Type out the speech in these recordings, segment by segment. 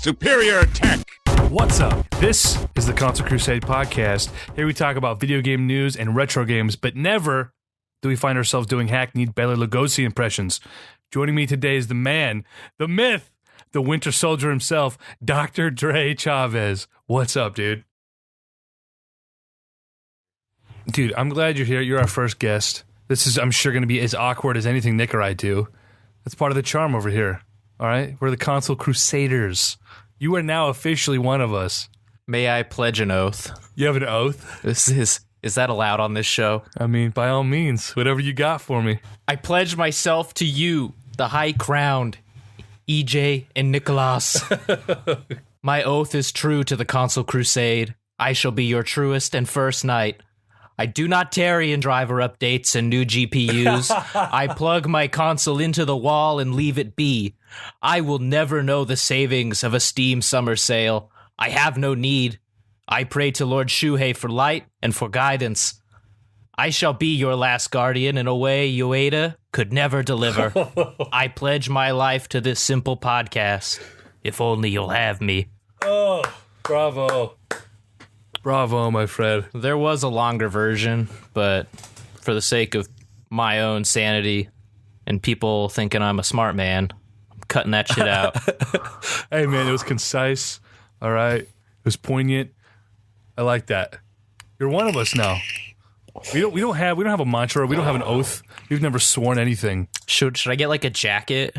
Superior tech. What's up? This is the Console Crusade podcast. Here we talk about video game news and retro games, but never do we find ourselves doing hackneyed Bela Lugosi impressions. Joining me today is the man, the myth, the Winter Soldier himself, Dr. Dre Chavez. What's up, dude? Dude, I'm glad you're here. You're our first guest. This is, I'm sure, going to be as awkward as anything Nick or I do. That's part of the charm over here. All right? We're the Console Crusaders. You are now officially one of us. May I pledge an oath? You have an oath? Is that allowed on this show? I mean, by all means, whatever you got for me. I pledge myself to you, the high-crowned EJ and Nicholas. My oath is true to the Console Crusade. I shall be your truest and first knight. I do not tarry in driver updates and new GPUs. I plug my console into the wall and leave it be. I will never know the savings of a Steam summer sale. I have no need. I pray to Lord Shuhei for light and for guidance. I shall be your last guardian in a way Ueda could never deliver. I pledge my life to this simple podcast. If only you'll have me. Oh, bravo. Bravo, my friend. There was a longer version, but for the sake of my own sanity and people thinking I'm a smart man, I'm cutting that shit out. Hey, man, it was concise. All right. It was poignant. I like that. You're one of us now. We don't have a mantra. We don't have an oath. We've never sworn anything. Should I get like a jacket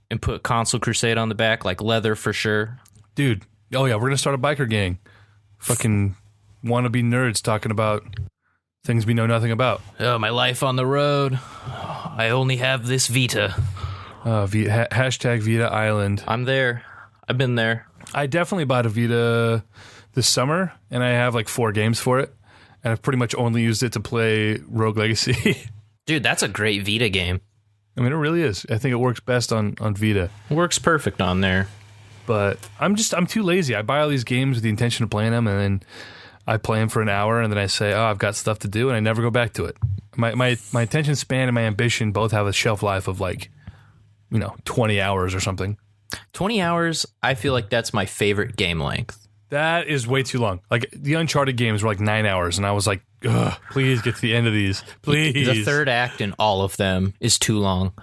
and put Console Crusade on the back, like leather for sure? Dude. Oh, yeah. We're going to start a biker gang. Fucking wannabe nerds talking about things we know nothing about. Oh, my life on the road. I only have this Vita. Hashtag Vita Island. I'm there. I've been there. I definitely bought a Vita this summer, and I have like 4 games for it, and I've pretty much only used it to play Rogue Legacy. Dude, that's a great Vita game. I mean, it really is. I think it works best on Vita. Works perfect on there. But I'm too lazy. I buy all these games with the intention of playing them, and then I play them for an hour, and then I say, oh, I've got stuff to do, and I never go back to it. My attention span and my ambition both have a shelf life of 20 hours or something. 20 hours, I feel like that's my favorite game length. That is way too long. Like, the Uncharted games were like 9 hours, and I was like, ugh, please get to the end of these. Please. The third act in all of them is too long.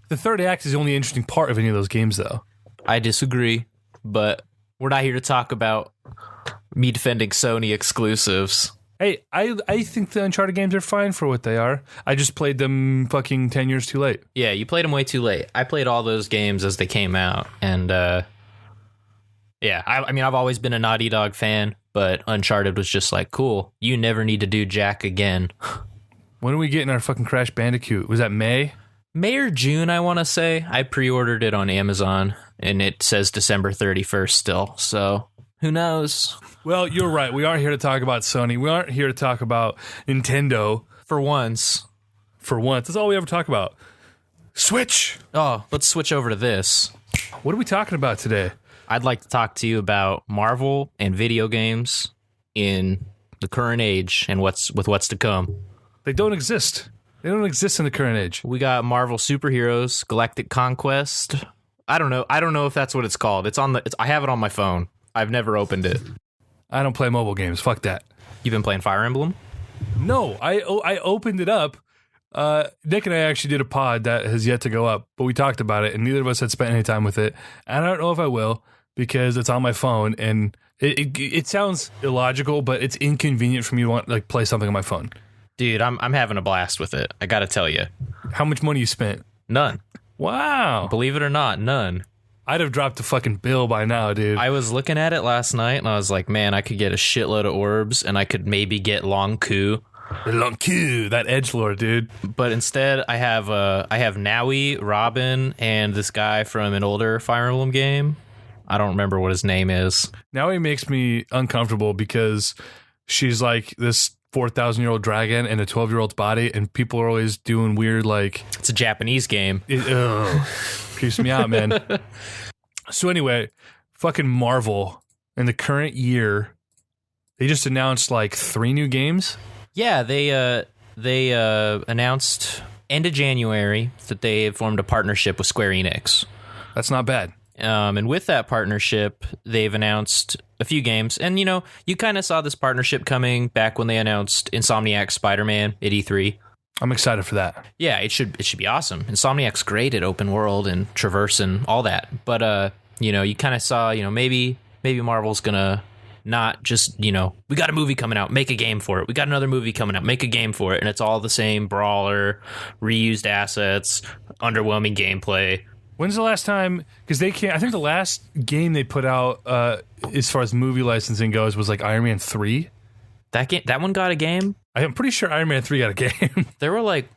The third act is the only interesting part of any of those games, though. I disagree, but we're not here to talk about me defending Sony exclusives. Hey, I think the Uncharted games are fine for what they are. I just played them fucking 10 years too late. Yeah, you played them way too late. I played all those games as they came out, and yeah, I mean, I've always been a Naughty Dog fan, but Uncharted was just like, cool, you never need to do jack again. When are we getting our fucking Crash Bandicoot? Was that May? May or June, I want to say. I pre-ordered it on Amazon, and it says December 31st still, so who knows? Well, you're right. We aren't here to talk about Sony. We aren't here to talk about Nintendo. For once. That's all we ever talk about. Switch! Oh, let's switch over to this. What are we talking about today? I'd like to talk to you about Marvel and video games in the current age and what's to come. They don't exist. They don't exist in the current age. We got Marvel Superheroes, Galactic Conquest. I don't know if that's what it's called. I have it on my phone. I've never opened it. I don't play mobile games. Fuck that. You've been playing Fire Emblem? No, I opened it up. Nick and I actually did a pod that has yet to go up, but we talked about it, and neither of us had spent any time with it. And I don't know if I will, because it's on my phone, and it sounds illogical, but it's inconvenient for me to want to play something on my phone. Dude, I'm having a blast with it. I gotta tell you. How much money you spent? None. Wow. Believe it or not, none. I'd have dropped a fucking bill by now, dude. I was looking at it last night, and I was like, man, I could get a shitload of orbs, and I could maybe get Long Ku. Long Ku, that edgelord, dude. But instead, I have Naui, Robin, and this guy from an older Fire Emblem game. I don't remember what his name is. Naui makes me uncomfortable because she's like this 4,000-year-old dragon in a 12-year-old's body, and people are always doing weird, It's a Japanese game. Creeps me out, man. So anyway, fucking Marvel in the current year, they just announced 3 new games. Yeah, they announced end of January that they formed a partnership with Square Enix. That's not bad. And with that partnership, they've announced a few games. And, you kind of saw this partnership coming back when they announced Insomniac's Spider-Man at E3. I'm excited for that. Yeah, it should be awesome. Insomniac's great at open world and traverse and all that. But, you kind of saw, maybe Marvel's going to not just, we got a movie coming out, make a game for it. We got another movie coming out, make a game for it. And it's all the same brawler, reused assets, underwhelming gameplay. When's the last time? Because I think the last game they put out, as far as movie licensing goes, was like Iron Man 3. That one got a game? I'm pretty sure Iron Man 3 got a game. There were like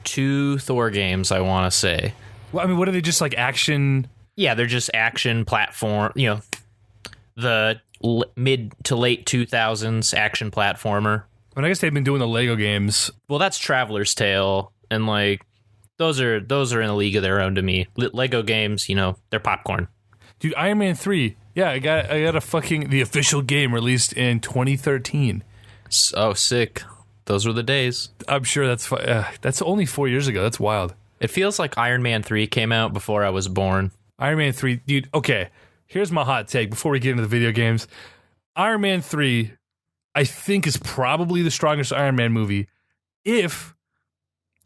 2 Thor games, I want to say. Well, I mean, what are they, just like action? Yeah, they're just action platform, the mid to late 2000s action platformer. I mean, I guess they've been doing the Lego games. Well, that's Traveler's Tale, and like those are in a league of their own to me. Lego games, they're popcorn. Dude, Iron Man 3. Yeah, I got the official game released in 2013. Oh, sick. Those were the days. I'm sure that's only 4 years ago. That's wild. It feels like Iron Man 3 came out before I was born. Iron Man 3, dude, okay. Here's my hot take before we get into the video games. Iron Man 3, I think, is probably the strongest Iron Man movie if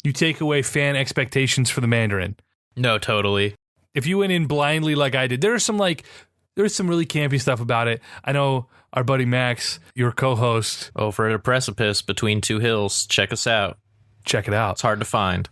you take away fan expectations for the Mandarin. No, totally. If you went in blindly like I did, there's some really campy stuff about it. I know our buddy Max, your co-host. Over at a precipice between 2 hills. Check us out. Check it out. It's hard to find.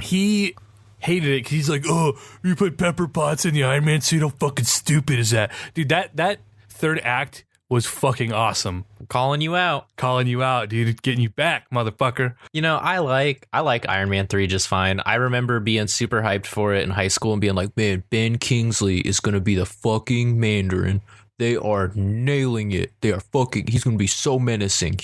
He hated it because he's like, oh, you put pepper pots in the Iron Man suit? How fucking stupid is that? Dude, that third act was fucking awesome. Calling you out, dude. Getting you back, motherfucker. I like Iron Man 3 just fine. I remember being super hyped for it in high school and being like, man, Ben Kingsley is going to be the fucking Mandarin. They are nailing it. He's going to be so menacing.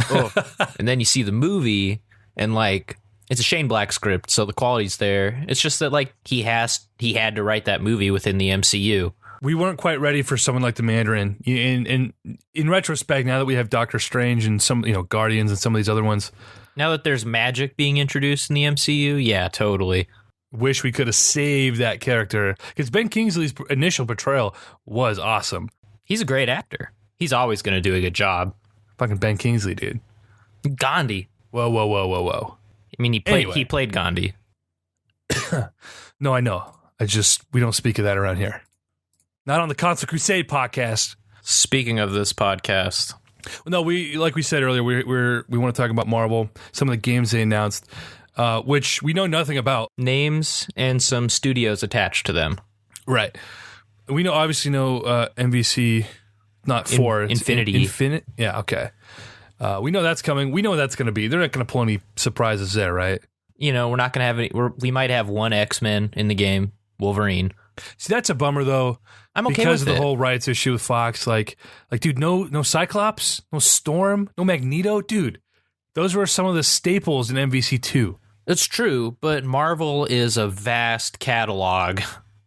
And then you see the movie and like, it's a Shane Black script, so the quality's there. It's just that like he had to write that movie within the MCU. We weren't quite ready for someone like the Mandarin. In retrospect, now that we have Doctor Strange and some, Guardians and some of these other ones. Now that there's magic being introduced in the MCU, yeah, totally. Wish we could have saved that character. Because Ben Kingsley's initial portrayal was awesome. He's a great actor. He's always going to do a good job. Fucking Ben Kingsley, dude. Gandhi. Whoa. I mean, he played Gandhi. No, I know. We don't speak of that around here. Not on the Console Crusade podcast. Speaking of this podcast. No, like we said earlier, we want to talk about Marvel, some of the games they announced, which we know nothing about. Names and some studios attached to them. Right. We obviously know MVC, not 4. Infinity. Yeah, okay. We know that's coming. We know what that's going to be. They're not going to pull any surprises there, right? We're not going to have any. We might have one X-Men in the game, Wolverine. See, that's a bummer, though. I'm okay because with of the it. whole rights issue with Fox. Like, dude, no Cyclops, no Storm, no Magneto, dude. Those were some of the staples in MVC2. It's true, but Marvel is a vast catalog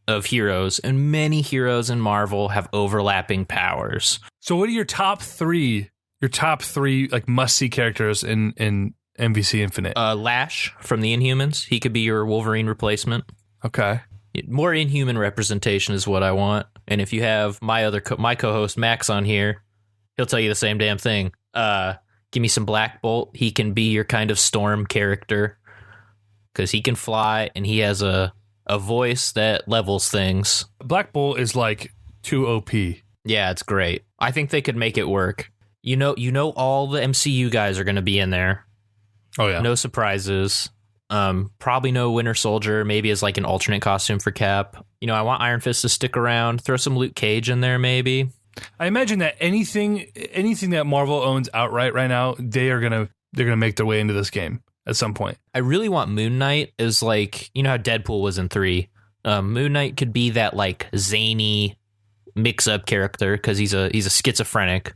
of heroes, and many heroes in Marvel have overlapping powers. So, what are your top 3? Your top 3 like must-see characters in MVC Infinite? Lash from the Inhumans. He could be your Wolverine replacement. Okay. More Inhuman representation is what I want. And if you have my co-host Max on here, he'll tell you the same damn thing. Give me some Black Bolt. He can be your kind of Storm character because he can fly and he has a voice that levels things. Black Bolt is like too OP. Yeah, it's great. I think they could make it work. All the MCU guys are going to be in there. Oh yeah. No surprises. Probably no Winter Soldier, maybe as like an alternate costume for Cap. I want Iron Fist to stick around. Throw some Luke Cage in there, maybe. I imagine that anything that Marvel owns outright right now, they're gonna make their way into this game at some point. I really want Moon Knight as like, how Deadpool was in 3. Moon Knight could be that like zany mix-up character because he's a schizophrenic.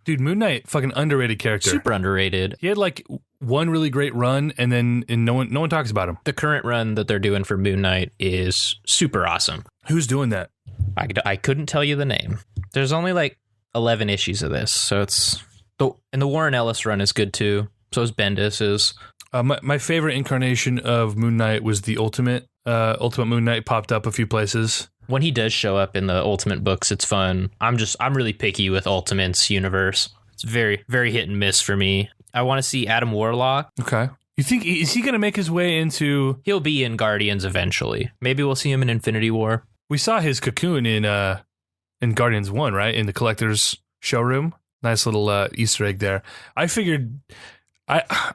Dude, Moon Knight, fucking underrated character. Super underrated. He had like one really great run, and no one talks about him. The current run that they're doing for Moon Knight is super awesome. Who's doing that? I couldn't tell you the name. There's only like 11 issues of this, so it's and the Warren Ellis run is good too. So is Bendis's. My favorite incarnation of Moon Knight was the Ultimate Moon Knight. Popped up a few places. When he does show up in the Ultimate books, it's fun. I'm really picky with Ultimate's universe. It's very, very hit and miss for me. I want to see Adam Warlock. Okay. You think, is he going to make his way into... He'll be in Guardians eventually. Maybe we'll see him in Infinity War. We saw his cocoon in Guardians 1, right? In the collector's showroom. Nice little Easter egg there. I figured...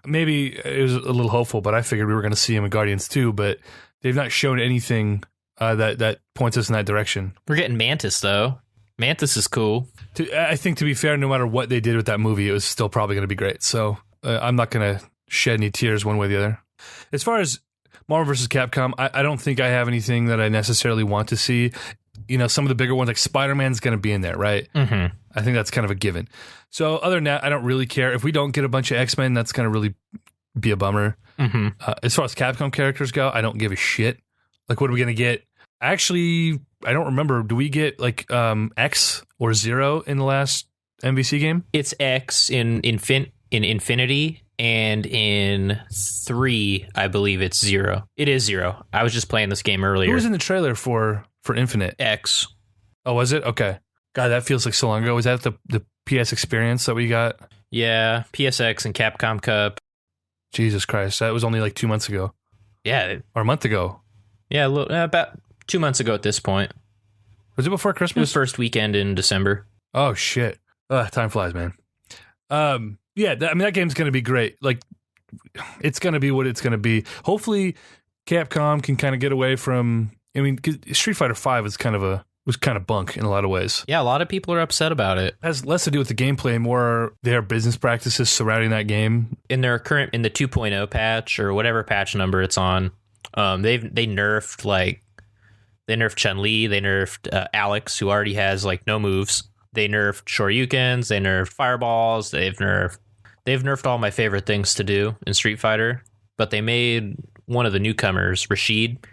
maybe it was a little hopeful, but I figured we were going to see him in Guardians 2, but they've not shown anything that points us in that direction. We're getting Mantis, though. Mantis is cool. I think, to be fair, no matter what they did with that movie, it was still probably going to be great. So I'm not going to shed any tears one way or the other. As far as Marvel vs. Capcom, I don't think I have anything that I necessarily want to see. You know, some of the bigger ones, like Spider-Man's going to be in there, right? Mm-hmm. I think that's kind of a given. So other than that, I don't really care. If we don't get a bunch of X-Men, that's going to really be a bummer. Mm-hmm. As far as Capcom characters go, I don't give a shit. Like, what are we going to get? Actually, I don't remember. Do we get like X or Zero in the last MVC game? It's X in Infinity, and in 3, I believe it's Zero. It is Zero. I was just playing this game earlier. Who was in the trailer for Infinite? X. Oh, was it? Okay. God, that feels like so long ago. Was that the PS experience that we got? Yeah, PSX and Capcom Cup. Jesus Christ, that was only like 2 months ago. Yeah. Or a month ago. Yeah, about 2 months ago at this point. Was it before It Christmas? was first weekend in December. Oh, shit. Time flies, man. Yeah, that game's going to be great. Like, it's going to be what it's going to be. Hopefully, Capcom can kind of get away from... I mean, 'cause Street Fighter V was kind of bunk in a lot of ways. Yeah, a lot of people are upset about it. It has less to do with the gameplay, more their business practices surrounding that game. In the 2.0 patch, or whatever patch number it's on, they nerfed Chun-Li, they nerfed Alex, who already has like no moves. They nerfed Shoryukens, they nerfed fireballs, they've nerfed all my favorite things to do in Street Fighter, but they made one of the newcomers, Rashid.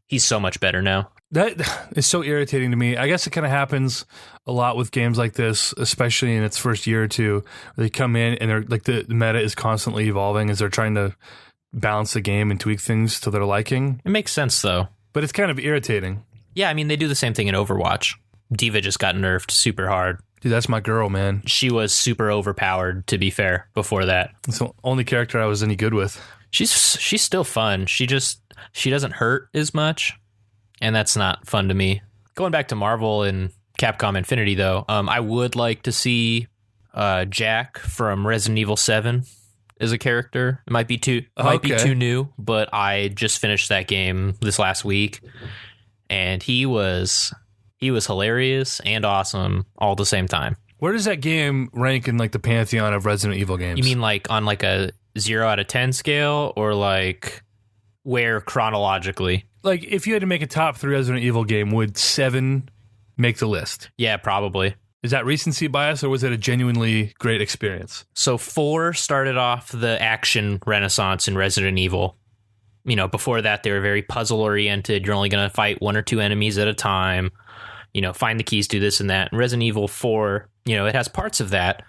He's so much better now. That is so irritating to me. I guess it kind of happens a lot with games like this, especially in its first year or two. Where they come in and they're like the meta is constantly evolving as they're trying to balance the game and tweak things to their liking. It makes sense though. But it's kind of irritating. Yeah, I mean they do the same thing in Overwatch. Diva just got nerfed super hard. Dude, that's my girl, man. She was super overpowered, to be fair, before that. It's the only character I was any good with. She's still fun. She doesn't hurt as much. And that's not fun to me. Going back to Marvel and Capcom Infinity, though, I would like to see Jack from Resident Evil 7 as a character. It might be too new, but I just finished that game this last week, and he was hilarious and awesome all at the same time. Where does that game rank in like the pantheon of Resident Evil games? You mean like on like a 0 out of 10 scale, or like where chronologically? Like, if you had to make a top 3 Resident Evil game, would 7 make the list? Yeah, probably. Is that recency bias, or was it a genuinely great experience? So 4 started off the action renaissance in Resident Evil. You know, before that, they were very puzzle-oriented. You're only going to fight 1 or 2 enemies at a time. You know, find the keys, do this and that. And Resident Evil 4, you know, it has parts of that.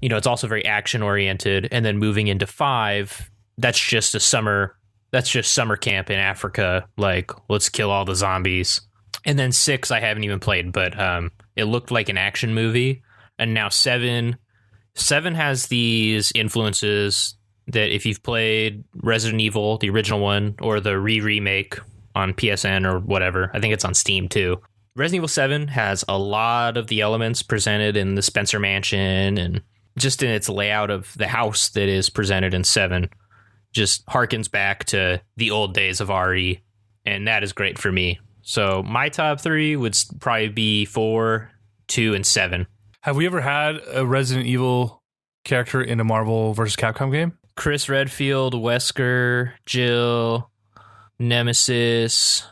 You know, it's also very action-oriented. And then moving into 5, that's just summer camp in Africa. Like, let's kill all the zombies. And then 6, I haven't even played, but it looked like an action movie. And now 7 has these influences that if you've played Resident Evil, the original one, or the remake on PSN or whatever, I think it's on Steam too. Resident Evil 7 has a lot of the elements presented in the Spencer Mansion, and just in its layout of the house that is presented in 7 just harkens back to the old days of RE, and that is great for me. So my top 3 would probably be 4, 2, and 7. Have we ever had a Resident Evil character in a Marvel vs. Capcom game? Chris Redfield, Wesker, Jill, Nemesis.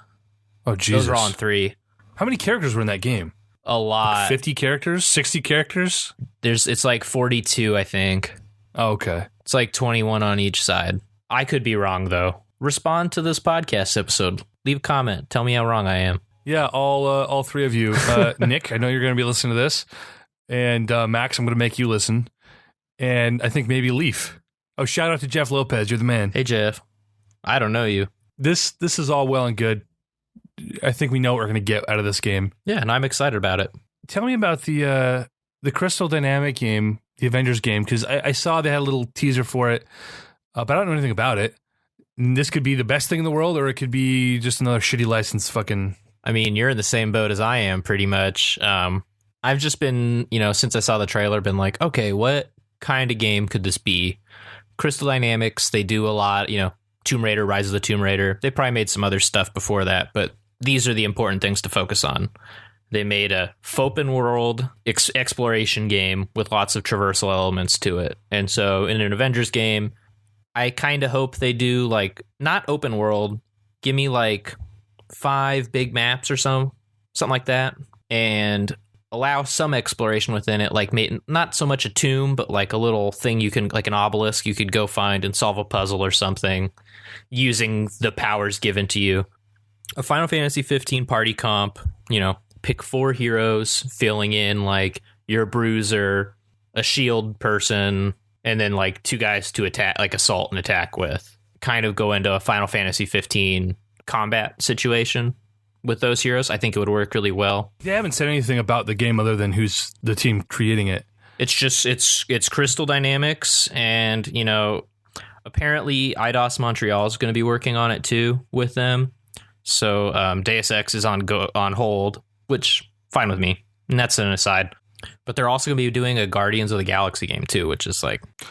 Oh, Jesus. Those are all in 3. How many characters were in that game? A lot. Like 50 characters? 60 characters? It's like 42, I think. Oh, okay. It's like 21 on each side. I could be wrong, though. Respond to this podcast episode. Leave a comment. Tell me how wrong I am. Yeah, all 3 of you. Nick, I know you're going to be listening to this. And Max, I'm going to make you listen. And I think maybe Leaf. Oh, shout out to Jeff Lopez. You're the man. Hey, Jeff. I don't know you. This is all well and good. I think we know what we're going to get out of this game. Yeah, and I'm excited about it. Tell me about the Crystal Dynamic game, the Avengers game, because I saw they had a little teaser for it, but I don't know anything about it. And this could be the best thing in the world, or it could be just another shitty license fucking... I mean, you're in the same boat as I am, pretty much. I've just been, since I saw the trailer, been like, okay, what kind of game could this be? Crystal Dynamics, they do a lot, Tomb Raider, Rise of the Tomb Raider. They probably made some other stuff before that, but these are the important things to focus on. They made a open world exploration game with lots of traversal elements to it. And so in an Avengers game, I kind of hope they do not open world, give me 5 big maps or something like that, and allow some exploration within it, not so much a tomb, but a little thing you can, an obelisk you could go find and solve a puzzle or something using the powers given to you. A Final Fantasy 15 party comp, pick 4 heroes, filling in you're a bruiser, a shield person, and then 2 guys to attack, assault and attack with. Kind of go into a Final Fantasy 15 combat situation with those heroes. I think it would work really well. They haven't said anything about the game other than who's the team creating it. It's just it's Crystal Dynamics, and apparently Eidos Montreal is going to be working on it too with them. So Deus Ex is on hold, which fine with me, and that's an aside. But they're also going to be doing a Guardians of the Galaxy game too, which is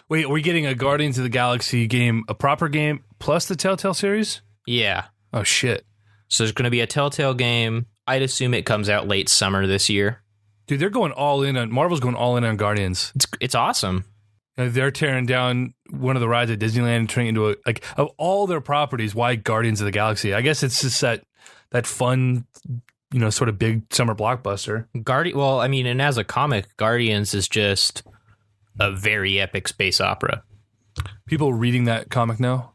wait, are we getting a Guardians of the Galaxy game, a proper game plus the Telltale series? Yeah. Oh shit. So there's going to be a Telltale game. I'd assume it comes out late summer this year. Dude, they're going all in on Marvel's going all in on Guardians. It's awesome. They're tearing down one of the rides at Disneyland and turning it into of all their properties. Why Guardians of the Galaxy? I guess it's just that fun, sort of big summer blockbuster. Well, I mean, and as a comic, Guardians is just a very epic space opera. People reading that comic now?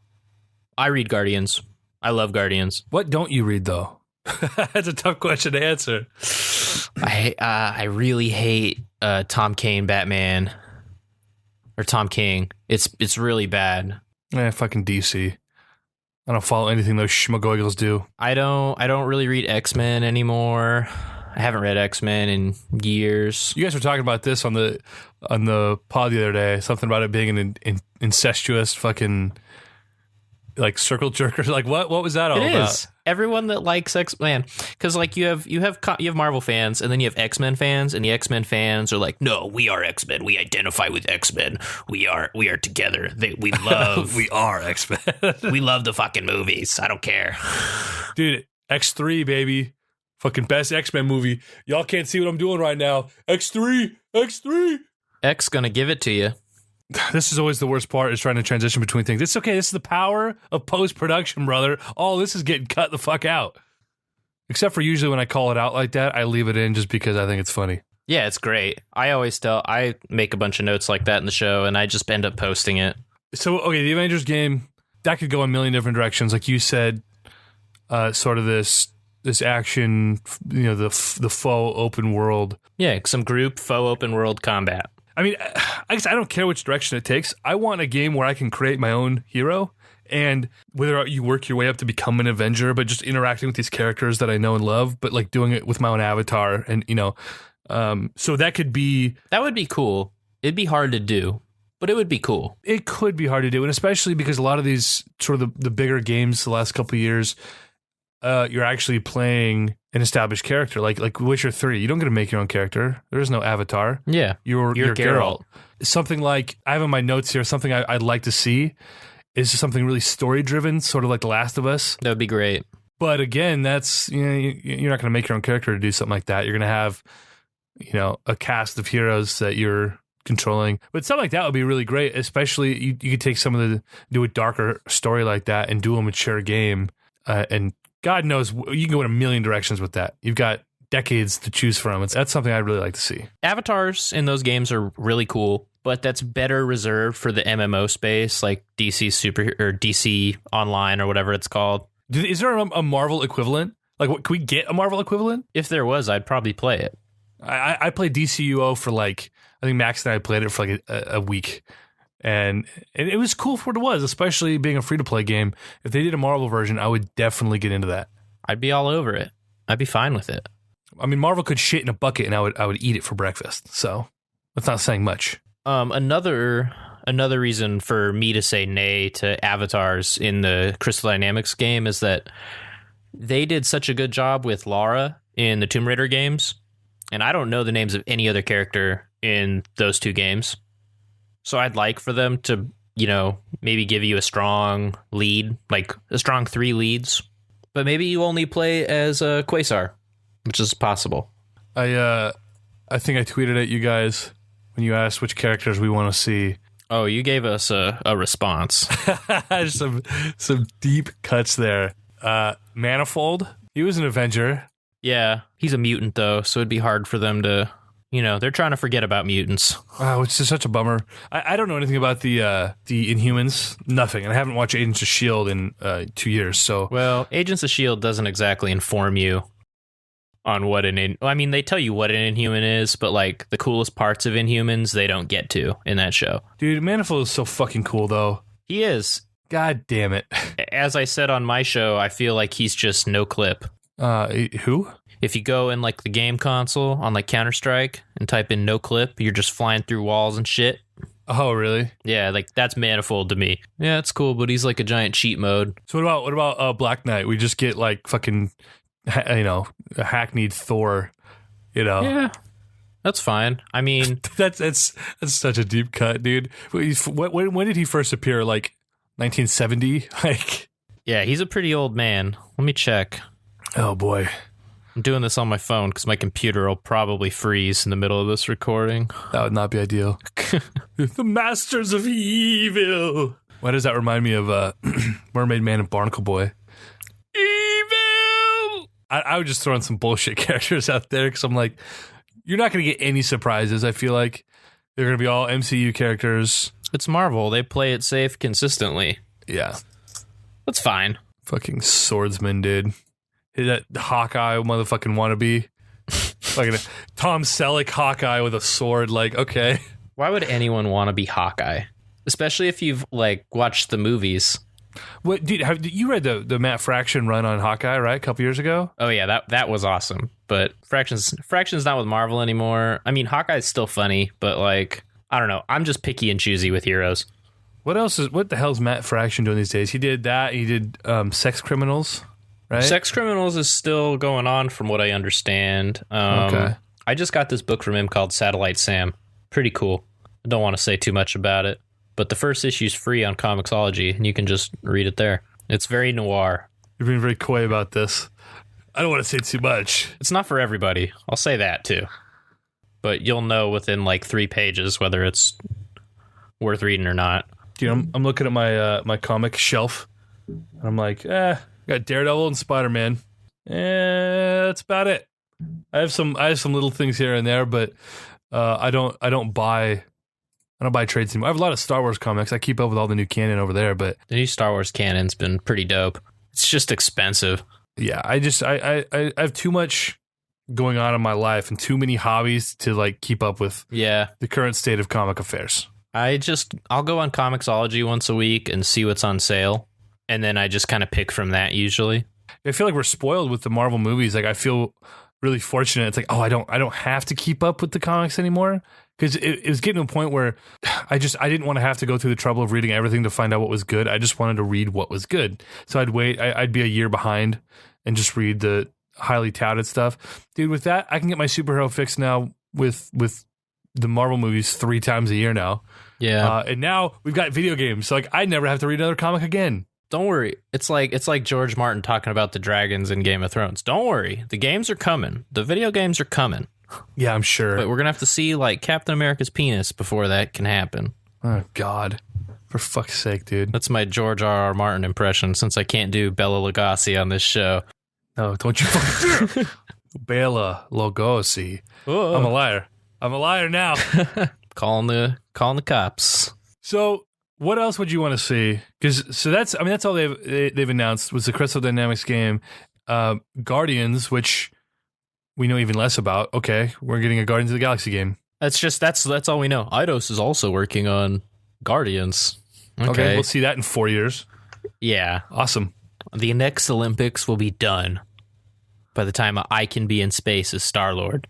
I read Guardians. I love Guardians. What don't you read though? That's a tough question to answer. I really hate Tom Kane Batman. Or Tom King. It's really bad. Fucking DC. I don't follow anything those schmagoigles do. I don't really read X-Men anymore. I haven't read X-Men in years. You guys were talking about this on the pod the other day. Something about it being an incestuous fucking circle jerker. What was that all about? It is. Everyone that likes X-Men, because you have Marvel fans, and then you have X-Men fans, and the X-Men fans are no, we are X-Men. We identify with X-Men. We are together. We love. We are X-Men. We love the fucking movies. I don't care, dude. X3, baby, fucking best X-Men movie. Y'all can't see what I'm doing right now. X3. X gonna give it to you. This is always the worst part, is trying to transition between things. It's okay. This is the power of post-production, brother. All this is getting cut the fuck out. Except for usually when I call it out like that, I leave it in just because I think it's funny. Yeah, it's great. I make a bunch of notes like that in the show, and I just end up posting it. So, okay, the Avengers game, that could go in a million different directions. Like you said, sort of this action, the faux open world. Yeah, some group faux open world combat. I mean, I guess I don't care which direction it takes. I want a game where I can create my own hero, and whether you work your way up to become an Avenger, but just interacting with these characters that I know and love, but doing it with my own avatar, and so that would be cool. It'd be hard to do, but it would be cool. It could be hard to do, and especially because a lot of these sort of the bigger games the last couple of years, you're actually playing an established character, like Witcher 3. You don't get to make your own character. There's no avatar. Yeah, you're Geralt. Something like I have in my notes here. Something I'd like to see is something really story driven, sort of like The Last of Us. That would be great. But again, that's you're not going to make your own character to do something like that. You're going to have a cast of heroes that you're controlling. But something like that would be really great. Especially you could take do a darker story like that and do a mature game and. God knows you can go in a million directions with that. You've got decades to choose from. That's something I'd really like to see. Avatars in those games are really cool, but that's better reserved for the MMO space, like DC Online or whatever it's called. Is there a Marvel equivalent? Can we get a Marvel equivalent? If there was, I'd probably play it. I played DCUO for I think Max and I played it for a week. And it was cool for what it was, especially being a free-to-play game. If they did a Marvel version, I would definitely get into that. I'd be all over it. I'd be fine with it. I mean, Marvel could shit in a bucket and I would eat it for breakfast. So that's not saying much. Another reason for me to say nay to avatars in the Crystal Dynamics game is that they did such a good job with Lara in the Tomb Raider games, and I don't know the names of any other character in those two games. So I'd like for them to, maybe give you a strong lead, like a strong 3 leads, but maybe you only play as a Quasar, which is possible. I think I tweeted at you guys when you asked which characters we want to see. Oh, you gave us a response. some deep cuts there. Manifold, he was an Avenger. Yeah, he's a mutant though, so it'd be hard for them to, they're trying to forget about mutants. Wow, it's just such a bummer. I don't know anything about the Inhumans, nothing, and I haven't watched Agents of S.H.I.E.L.D. in 2 years. So, well, Agents of S.H.I.E.L.D. doesn't exactly inform you on what they tell you what an Inhuman is, but like the coolest parts of Inhumans, they don't get to in that show. Dude, Manifold is so fucking cool though. He is. God damn it. As I said on my show, I feel like he's just no clip. Who? If you go in like the game console on like Counter-Strike and type in no clip, you're just flying through walls and shit. Oh, really? Yeah, like that's Manifold to me. Yeah, it's cool, but he's like a giant cheat mode. So what about Black Knight? We just get like fucking, a hackneyed Thor, Yeah, that's fine. I mean, that's such a deep cut, dude. When did he first appear? Like 1970? Like, yeah, he's a pretty old man. Let me check. Oh boy. I'm doing this on my phone because my computer will probably freeze in the middle of this recording. That would not be ideal. The Masters of Evil. Why does that remind me of Mermaid Man and Barnacle Boy? Evil! I would just throw in some bullshit characters out there because I'm like, you're not going to get any surprises. I feel like they're going to be all MCU characters. It's Marvel. They play it safe consistently. Yeah. That's fine. Fucking Swordsman, dude. That Hawkeye motherfucking wannabe. Fucking Tom Selleck Hawkeye with a sword. Like, okay. Why would anyone want to be Hawkeye? Especially if you've, like, watched the movies. What, dude, you read the Matt Fraction run on Hawkeye, right? A couple years ago? Oh, yeah, that was awesome. But Fraction's not with Marvel anymore. I mean, Hawkeye's still funny, but, like, I don't know. I'm just picky and choosy with heroes. What the hell's Matt Fraction doing these days? He did that. He did Sex Criminals. Right? Sex Criminals is still going on from what I understand. Okay. I just got this book from him called Satellite Sam. Pretty cool. I don't want to say too much about it, but the first issue's free on Comixology, and you can just read it there. It's very noir. You're being very coy about this. I don't want to say too much. It's not for everybody. I'll say that, too. But you'll know within, like, 3 pages whether it's worth reading or not. Dude, I'm looking at my my comic shelf, and I'm like, got Daredevil and Spider-Man. That's about it. I have some little things here and there, but I don't buy trades anymore. I have a lot of Star Wars comics. I keep up with all the new canon over there, but the new Star Wars canon's been pretty dope. It's just expensive. Yeah, I have too much going on in my life and too many hobbies to like keep up with. Yeah, the current state of comic affairs. I'll go on Comixology once a week and see what's on sale. And then I just kind of pick from that usually. I feel like we're spoiled with the Marvel movies. Like I feel really fortunate. It's like, oh, I don't have to keep up with the comics anymore because it was getting to a point where I didn't want to have to go through the trouble of reading everything to find out what was good. I just wanted to read what was good. So I'd wait. I'd be a year behind and just read the highly touted stuff. Dude, with that, I can get my superhero fix now with the Marvel movies 3 times a year now. Yeah. And now we've got video games. So like I never have to read another comic again. Don't worry. It's like George Martin talking about the dragons in Game of Thrones. Don't worry. The games are coming. The video games are coming. Yeah, I'm sure. But we're going to have to see like Captain America's penis before that can happen. Oh, God. For fuck's sake, dude. That's my George R.R. Martin impression since I can't do Bela Lugosi on this show. No, don't you fucking dare. Bela Lugosi. Whoa. I'm a liar now. calling the cops. So what else would you want to see? That's all they've announced was the Crystal Dynamics game, Guardians, which we know even less about. Okay, we're getting a Guardians of the Galaxy game. That's all we know. Eidos is also working on Guardians. Okay, we'll see that in 4 years. Yeah, awesome. The next Olympics will be done by the time I can be in space as Star-Lord.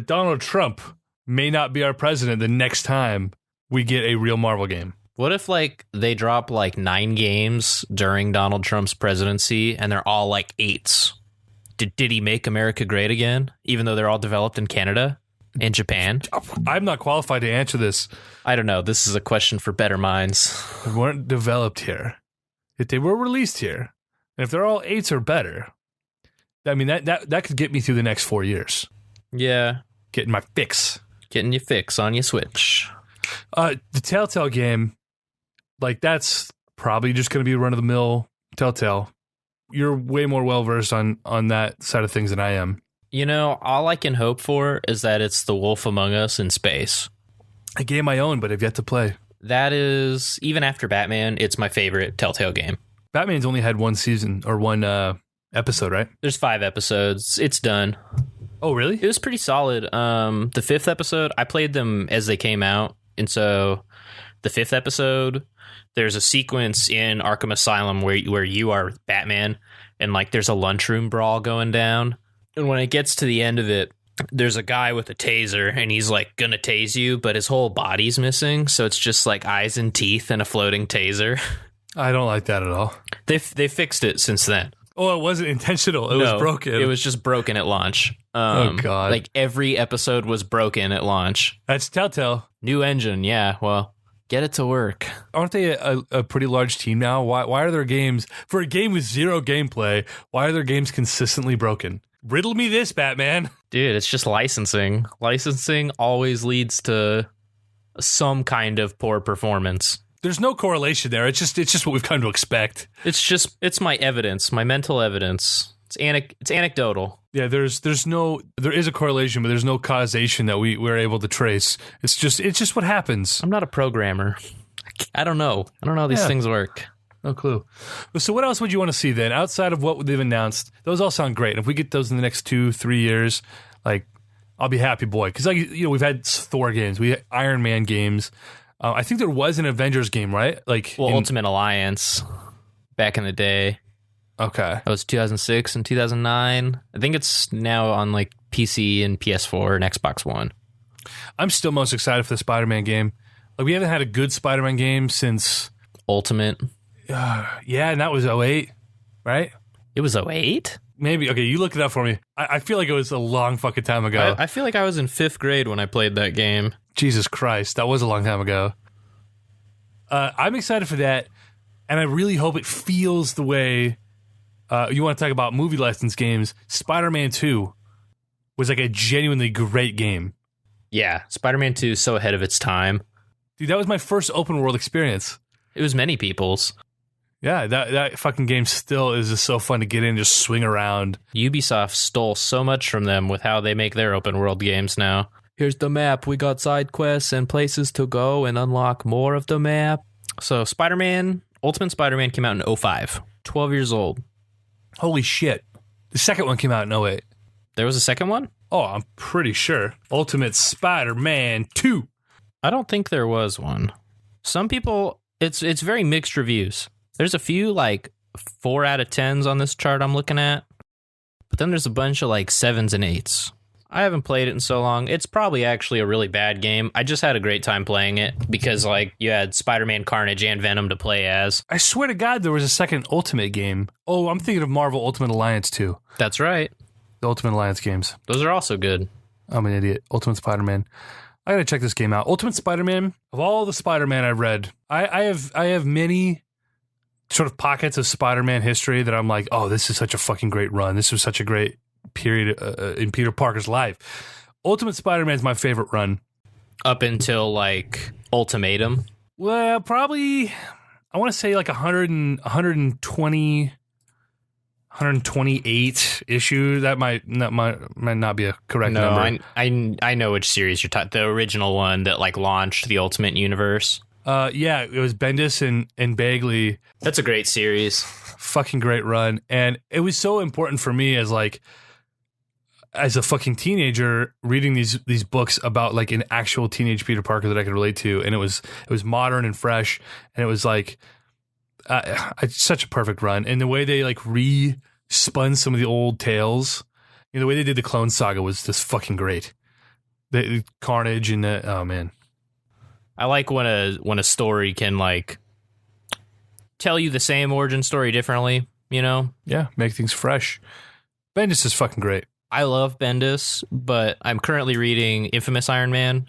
Donald Trump may not be our president the next time we get a real Marvel game. What if, like, they drop, like, 9 games during Donald Trump's presidency, and they're all, like, 8s? Did he make America great again, even though they're all developed in Canada and Japan? I'm not qualified to answer this. I don't know. This is a question for better minds. They weren't developed here. If they were released here, and if they're all 8s or better, I mean, that could get me through the next 4 years. Yeah. Getting my fix. Getting your fix on your Switch. The Telltale game, like, that's probably just going to be run-of-the-mill Telltale. You're way more well-versed on that side of things than I am. You know, all I can hope for is that it's The Wolf Among Us in space. A game I own, but have yet to play. That is, even after Batman, it's my favorite Telltale game. Batman's only had one season, or one episode, right? There's 5 episodes. It's done. Oh, really? It was pretty solid. The 5th episode, I played them as they came out. And so the 5th episode, there's a sequence in Arkham Asylum where you are Batman, and like there's a lunchroom brawl going down. And when it gets to the end of it, there's a guy with a taser, and he's like gonna tase you, but his whole body's missing, so it's just like eyes and teeth and a floating taser. I don't like that at all. They fixed it since then. Oh, it wasn't intentional. It was broken. It was just broken at launch. Oh, God. Like every episode was broken at launch. That's Telltale. New engine, yeah. Well, get it to work. Aren't they a pretty large team now? Why are their games, for a game with zero gameplay, why are their games consistently broken? Riddle me this, Batman. Dude, it's just licensing. Licensing always leads to some kind of poor performance. There's no correlation there. It's just what we've come to expect. It's my evidence, my mental evidence. It's anecdotal. Yeah, there is a correlation, but there's no causation that we're able to trace. It's just what happens. I'm not a programmer. I don't know. How these things work. No clue. So what else would you want to see then, outside of what they've announced? Those all sound great. If we get those in the next 2-3 years, like, I'll be happy, boy. Because we've had Thor games, we had Iron Man games. I think there was an Avengers game, right? Like, Ultimate Alliance back in the day. Okay, that was 2006 and 2009. I think it's now on like PC and PS4 and Xbox One. I'm still most excited for the Spider-Man game. Like, we haven't had a good Spider-Man game since Ultimate. Yeah, and that was 2008, right? It was 2008? Maybe. Okay, you look it up for me. I feel like it was a long fucking time ago. I feel like I was in 5th grade when I played that game. Jesus Christ, that was a long time ago. I'm excited for that, and I really hope it feels the way you want to talk about movie license games. Spider-Man 2 was like a genuinely great game. Yeah, Spider-Man 2 is so ahead of its time. Dude, that was my first open world experience. It was many people's. Yeah, that fucking game still is just so fun to get in and just swing around. Ubisoft stole so much from them with how they make their open world games now. Here's the map. We got side quests and places to go and unlock more of the map. So Spider-Man, Ultimate Spider-Man came out in 2005. 12 years old. Holy shit. The second one came out in 2008. There was a second one? Oh, I'm pretty sure. Ultimate Spider-Man 2. I don't think there was one. Some people, it's very mixed reviews. There's a few like 4 out of 10s on this chart I'm looking at. But then there's a bunch of like 7s and 8s. I haven't played it in so long. It's probably actually a really bad game. I just had a great time playing it because like you had Spider-Man, Carnage, and Venom to play as. I swear to God there was a second Ultimate game. Oh, I'm thinking of Marvel Ultimate Alliance 2. That's right. The Ultimate Alliance games. Those are also good. I'm an idiot. Ultimate Spider-Man. I gotta check this game out. Ultimate Spider-Man, of all the Spider-Man I've read, I have many sort of pockets of Spider-Man history that I'm like, oh, this is such a fucking great run. This was such a great period in Peter Parker's life. Ultimate Spider-Man is my favorite run. Up until like Ultimatum? Well, probably, I want to say like 128 issue. That might not be a correct number. I know which series you're talking. The original one that like launched the Ultimate Universe. Yeah, it was Bendis and Bagley. That's a great series. Fucking great run. And it was so important for me as a fucking teenager reading these books about like an actual teenage Peter Parker that I could relate to. And it was modern and fresh. And it was like, it's such a perfect run. And the way they like spun some of the old tales. You know, the way they did the Clone Saga was just fucking great. The Carnage and oh man. I like when a story can like tell you the same origin story differently, you know? Yeah, make things fresh. Bendis is fucking great. I love Bendis, but I'm currently reading Infamous Iron Man,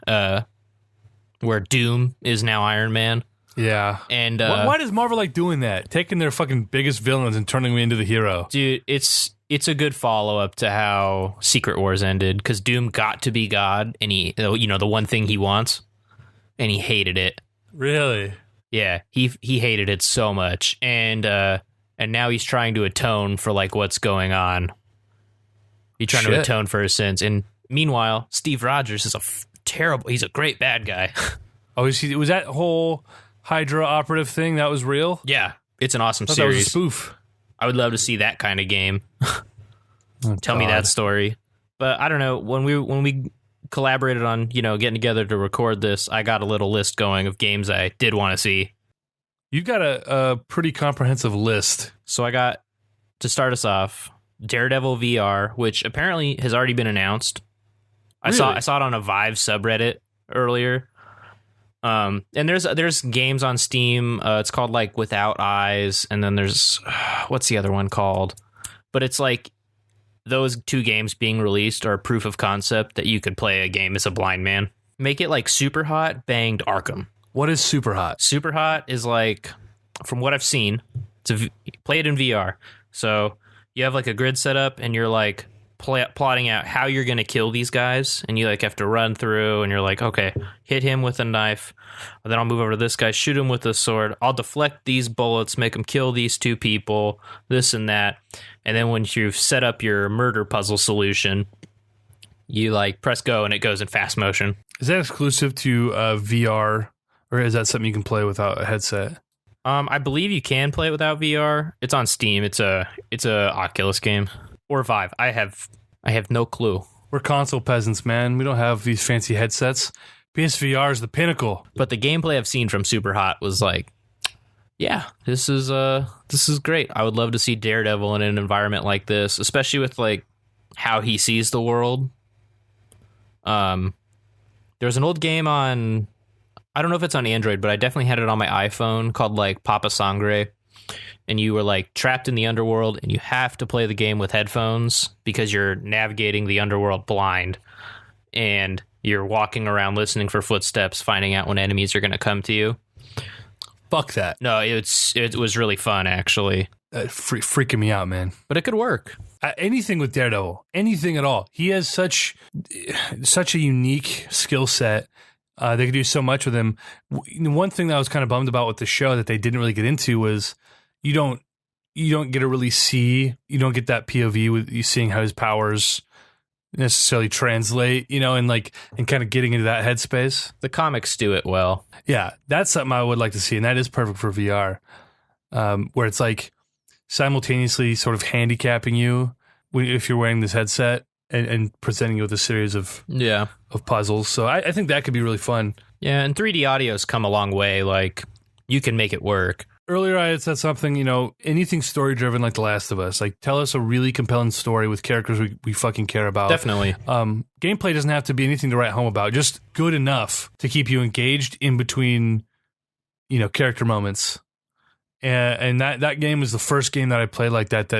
where Doom is now Iron Man. Yeah. And why does Marvel like doing that? Taking their fucking biggest villains and turning them into the hero. Dude, it's a good follow-up to how Secret Wars ended, because Doom got to be God, and he, you know, the one thing he wants, and he hated it. Really? Yeah, he hated it so much, and now he's trying to atone for like what's going on. He's trying to atone for his sins, and meanwhile, Steve Rogers is he's a great bad guy. Oh, was that whole Hydra operative thing that was real? Yeah, it's an awesome series. That was a spoof. I would love to see that kind of game. Tell me God. that story. But I don't know, when we collaborated on, you know, getting together to record this, I got a little list going of games I did want to see. You've got a pretty comprehensive list. So I got, to start us off, Daredevil VR, which apparently has already been announced. Really? I saw it on a Vive subreddit earlier. And there's games on Steam. It's called like Without Eyes, and then there's what's the other one called? But it's like those two games being released are proof of concept that you could play a game as a blind man. Make it like Super Hot banged Arkham. What is Super Hot? Super Hot is like, from what I've seen, play it in VR. So you have like a grid set up, and you're like plotting out how you're going to kill these guys, and you like have to run through, and you're like, okay, hit him with a knife, and then I'll move over to this guy, shoot him with a sword, I'll deflect these bullets, make him kill these two people, this and that. And then when you've set up your murder puzzle solution, you like press go, and it goes in fast motion. Is that exclusive to VR, or is that something you can play without a headset? I believe you can play it without VR. It's on Steam. It's a Oculus game. Or Vive. I have no clue. We're console peasants, man. We don't have these fancy headsets. PSVR is the pinnacle. But the gameplay I've seen from Super Hot was like, yeah, this is great. I would love to see Daredevil in an environment like this, especially with like how he sees the world. There's an old game on, I don't know if it's on Android, but I definitely had it on my iPhone, called like Papa Sangre. And you were like trapped in the underworld, and you have to play the game with headphones because you're navigating the underworld blind, and you're walking around listening for footsteps, finding out when enemies are going to come to you. Fuck that. No, it was really fun, actually. Freaking me out, man. But it could work. Anything with Daredevil, anything at all. He has such a unique skill set. They could do so much with him. One thing that I was kind of bummed about with the show that they didn't really get into was you don't get to really see, you don't get that POV with you seeing how his powers necessarily translate, you know, and kind of getting into that headspace. The comics do it well. Yeah, that's something I would like to see, and that is perfect for VR, where it's like simultaneously sort of handicapping you if you're wearing this headset and presenting you with a series of puzzles. So I think that could be really fun. Yeah, and 3D audio's come a long way. Like, you can make it work. Earlier, I had said something, you know, anything story-driven like The Last of Us. Like, tell us a really compelling story with characters we fucking care about. Definitely. Gameplay doesn't have to be anything to write home about. Just good enough to keep you engaged in between, you know, character moments. And that game was the first game that I played like that,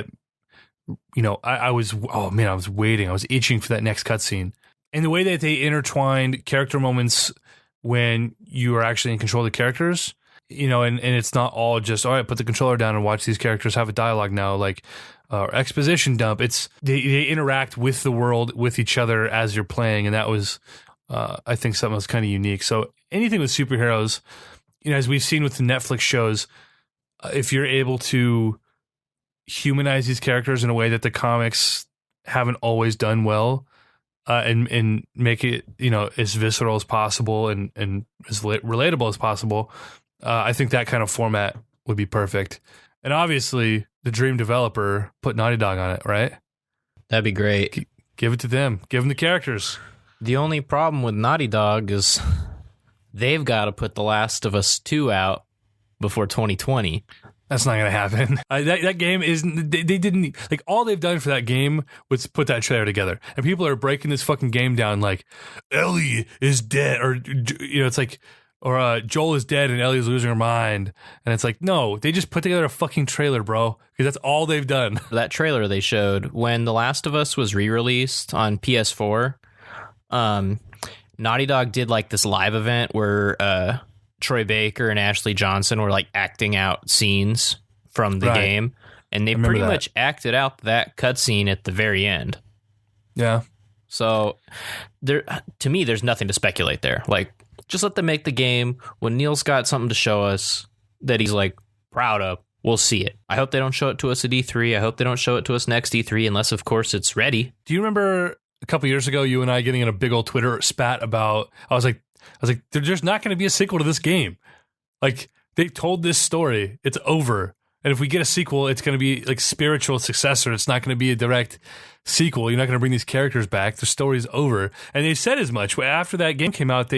you know, I was waiting. I was itching for that next cutscene. And the way that they intertwined character moments when you are actually in control of the characters, you know, and it's not all just, all right, put the controller down and watch these characters have a dialogue now, like exposition dump. It's they interact with the world, with each other as you're playing, and that was, I think, something that's kind of unique. So anything with superheroes, you know, as we've seen with the Netflix shows, if you're able to humanize these characters in a way that the comics haven't always done well, and make it, you know, as visceral as possible and as relatable as possible, I think that kind of format would be perfect. And obviously, the dream developer put Naughty Dog on it, right? That'd be great. Give it to them. Give them the characters. The only problem with Naughty Dog is they've got to put The Last of Us 2 out before 2020. That's not gonna happen. That game isn't. They didn't like all they've done for that game was put that trailer together, and people are breaking this fucking game down like Ellie is dead, or it's like, or Joel is dead and Ellie's losing her mind, and it's like no, they just put together a fucking trailer, bro, because that's all they've done. That trailer they showed when The Last of Us was re-released on PS4. Naughty Dog did like this live event where Troy Baker and Ashley Johnson were like acting out scenes from the game, and they pretty much acted out that cutscene at the very end. Yeah. So to me, there's nothing to speculate there. Like, just let them make the game. When Neil's got something to show us that he's like proud of, we'll see it. I hope they don't show it to us at E3. I hope they don't show it to us next E3, unless of course it's ready. Do you remember a couple years ago, you and I getting in a big old Twitter spat about? I was like, there's not going to be a sequel to this game. Like, they told this story. It's over. And if we get a sequel, it's going to be like spiritual successor. It's not going to be a direct sequel. You're not going to bring these characters back. The story's over. And they said as much. After that game came out,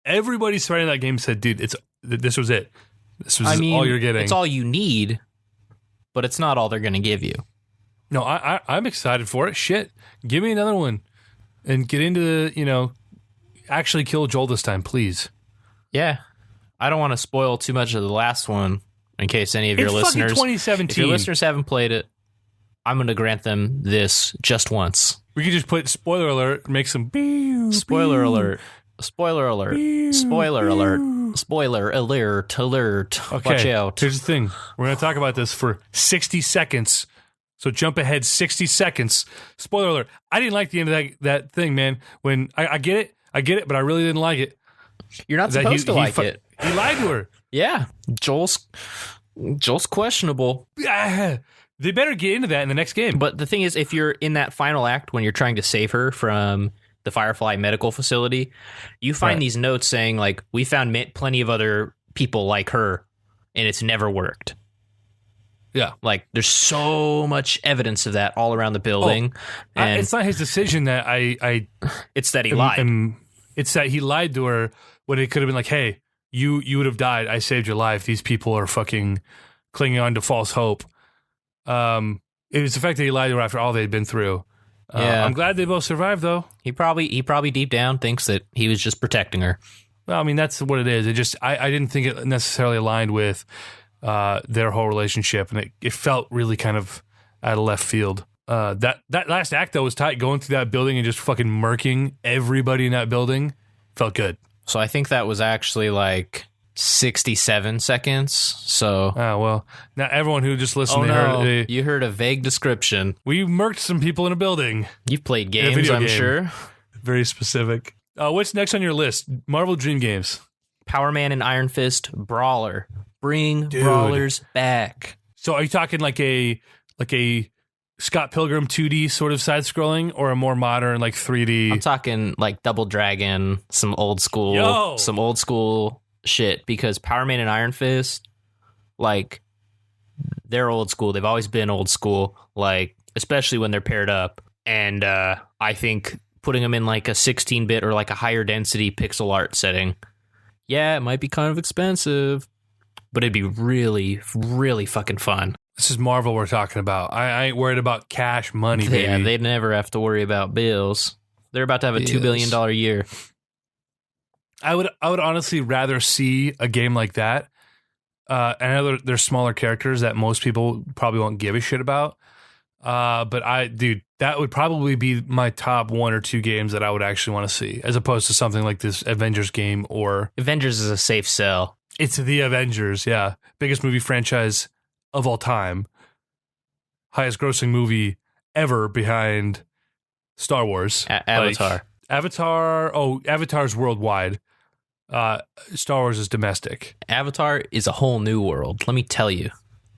everybody surrounding that game said, dude, this was it. This was all you're getting. It's all you need, but it's not all they're going to give you. No, I'm excited for it. Shit. Give me another one. And get into the, actually kill Joel this time, please. Yeah. I don't want to spoil too much of the last one in case any of your listeners, 2017. if your listeners haven't played it, I'm going to grant them this just once. We could just put spoiler alert, make some spoiler alert, spoiler alert, spoiler alert, spoiler alert. Okay, watch out. Here's the thing. We're going to talk about this for 60 seconds. So jump ahead 60 seconds. Spoiler alert. I didn't like the end of that thing, man. When I get it, but I really didn't like it. You're not supposed to like it. He lied to her. Yeah. Joel's questionable. Yeah. They better get into that in the next game. But the thing is, if you're in that final act when you're trying to save her from the Firefly medical facility, you find these notes saying, like, we found plenty of other people like her, and it's never worked. Yeah. Like, there's so much evidence of that all around the building. And it's not his decision that it's that he lied. It's that he lied to her when it could have been like, hey, you would have died. I saved your life. These people are fucking clinging on to false hope. It was the fact that he lied to her after all they'd been through. I'm glad they both survived, though. He probably deep down thinks that he was just protecting her. Well, I mean, that's what it is. It just, I didn't think it necessarily aligned with their whole relationship, and it felt really kind of out of left field. That last act, though, was tight. Going through that building and just fucking murking everybody in that building felt good. So I think that was actually like 67 seconds. So well, now everyone who just listened, you heard a vague description. We murked some people in a building. You've played games, I'm sure. Very specific. What's next on your list? Marvel Dream Games. Power Man and Iron Fist Brawler. Bring brawlers back. So are you talking like a Scott Pilgrim 2D sort of side scrolling, or a more modern like 3D? I'm talking like Double Dragon, some old school shit, because Power Man and Iron Fist, like, they're old school. They've always been old school, like, especially when they're paired up. And I think putting them in like a 16-bit or like a higher density pixel art setting, yeah, it might be kind of expensive, but it'd be really, really fucking fun. This is Marvel we're talking about. I ain't worried about cash money, baby. Yeah, they'd never have to worry about bills. They're about to have a $2 billion year. I would honestly rather see a game like that. I know there's smaller characters that most people probably won't give a shit about. But that would probably be my top 1 or 2 games that I would actually want to see, as opposed to something like this Avengers game. Or Avengers is a safe sell. It's the Avengers, yeah. Biggest movie franchise of all time. Highest grossing movie ever behind Star Wars. Avatar. Avatar's worldwide. Star Wars is domestic. Avatar is a whole new world. Let me tell you.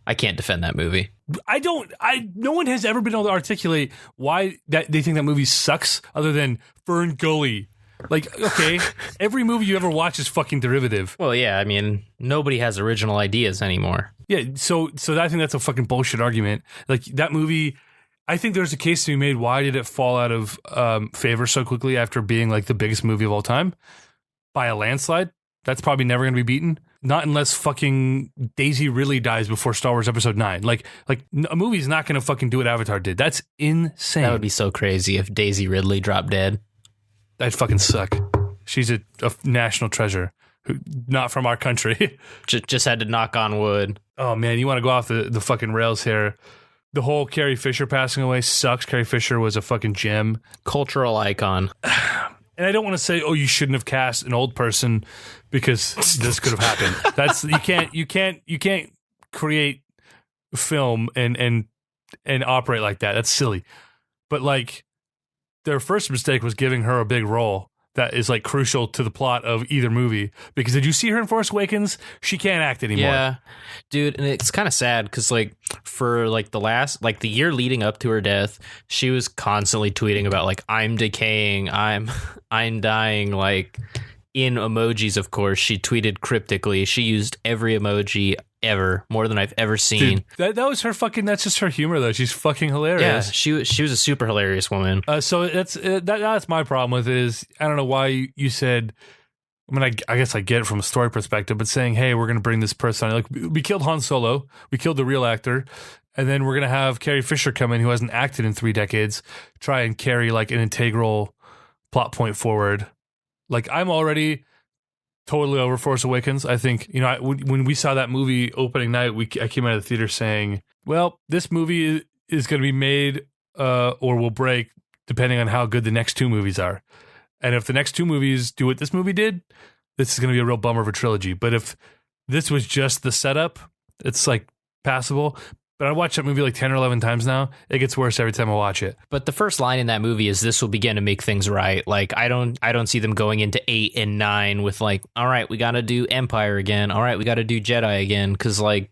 I can't defend that movie. No one has ever been able to articulate why that they think that movie sucks, other than Fern Gully. Like, okay, every movie you ever watch is fucking derivative. Well, yeah, I mean, nobody has original ideas anymore. Yeah, so I think that's a fucking bullshit argument. Like, that movie, I think there's a case to be made. Why did it fall out of favor so quickly after being like the biggest movie of all time? By a landslide. That's probably never going to be beaten. Not unless fucking Daisy Ridley dies before Star Wars Episode 9. Like a movie's not going to fucking do what Avatar did. That's insane. That would be so crazy if Daisy Ridley dropped dead. That'd fucking suck. She's a national treasure. Not from our country. Just had to knock on wood. Oh, man, you want to go off the fucking rails here. The whole Carrie Fisher passing away sucks. Carrie Fisher was a fucking gem. Cultural icon. And I don't want to say, oh, you shouldn't have cast an old person because this could have happened. That's you can't create film and operate like that. That's silly. But like their first mistake was giving her a big role that is like crucial to the plot of either movie. Because did you see her in Force Awakens? She can't act anymore. Yeah, dude, and it's kind of sad because like for like the year leading up to her death, she was constantly tweeting about like I'm decaying, I'm dying, like in emojis. Of course, she tweeted cryptically. She used every emoji ever, more than I've ever seen. Dude, that was her fucking. That's just her humor though. She's fucking hilarious. Yeah, she was a super hilarious woman. So that's my problem with it is I don't know why you said. I mean, I guess I get it from a story perspective, but saying, hey, we're going to bring this person on. Like, we killed Han Solo. We killed the real actor. And then we're going to have Carrie Fisher come in, who hasn't acted in 3 decades, try and carry, like, an integral plot point forward. Like, I'm already totally over Force Awakens. I think, you know, when we saw that movie opening night, I came out of the theater saying, well, this movie is going to be made or will break depending on how good the next 2 movies are. And if the next 2 movies do what this movie did, this is going to be a real bummer of a trilogy. But if this was just the setup, it's like passable. But I watched that movie like 10 or 11 times now. It gets worse every time I watch it. But the first line in that movie is this will begin to make things right. Like I don't see them going into 8 and 9 with like, all right, we got to do Empire again. All right, we got to do Jedi again. Because like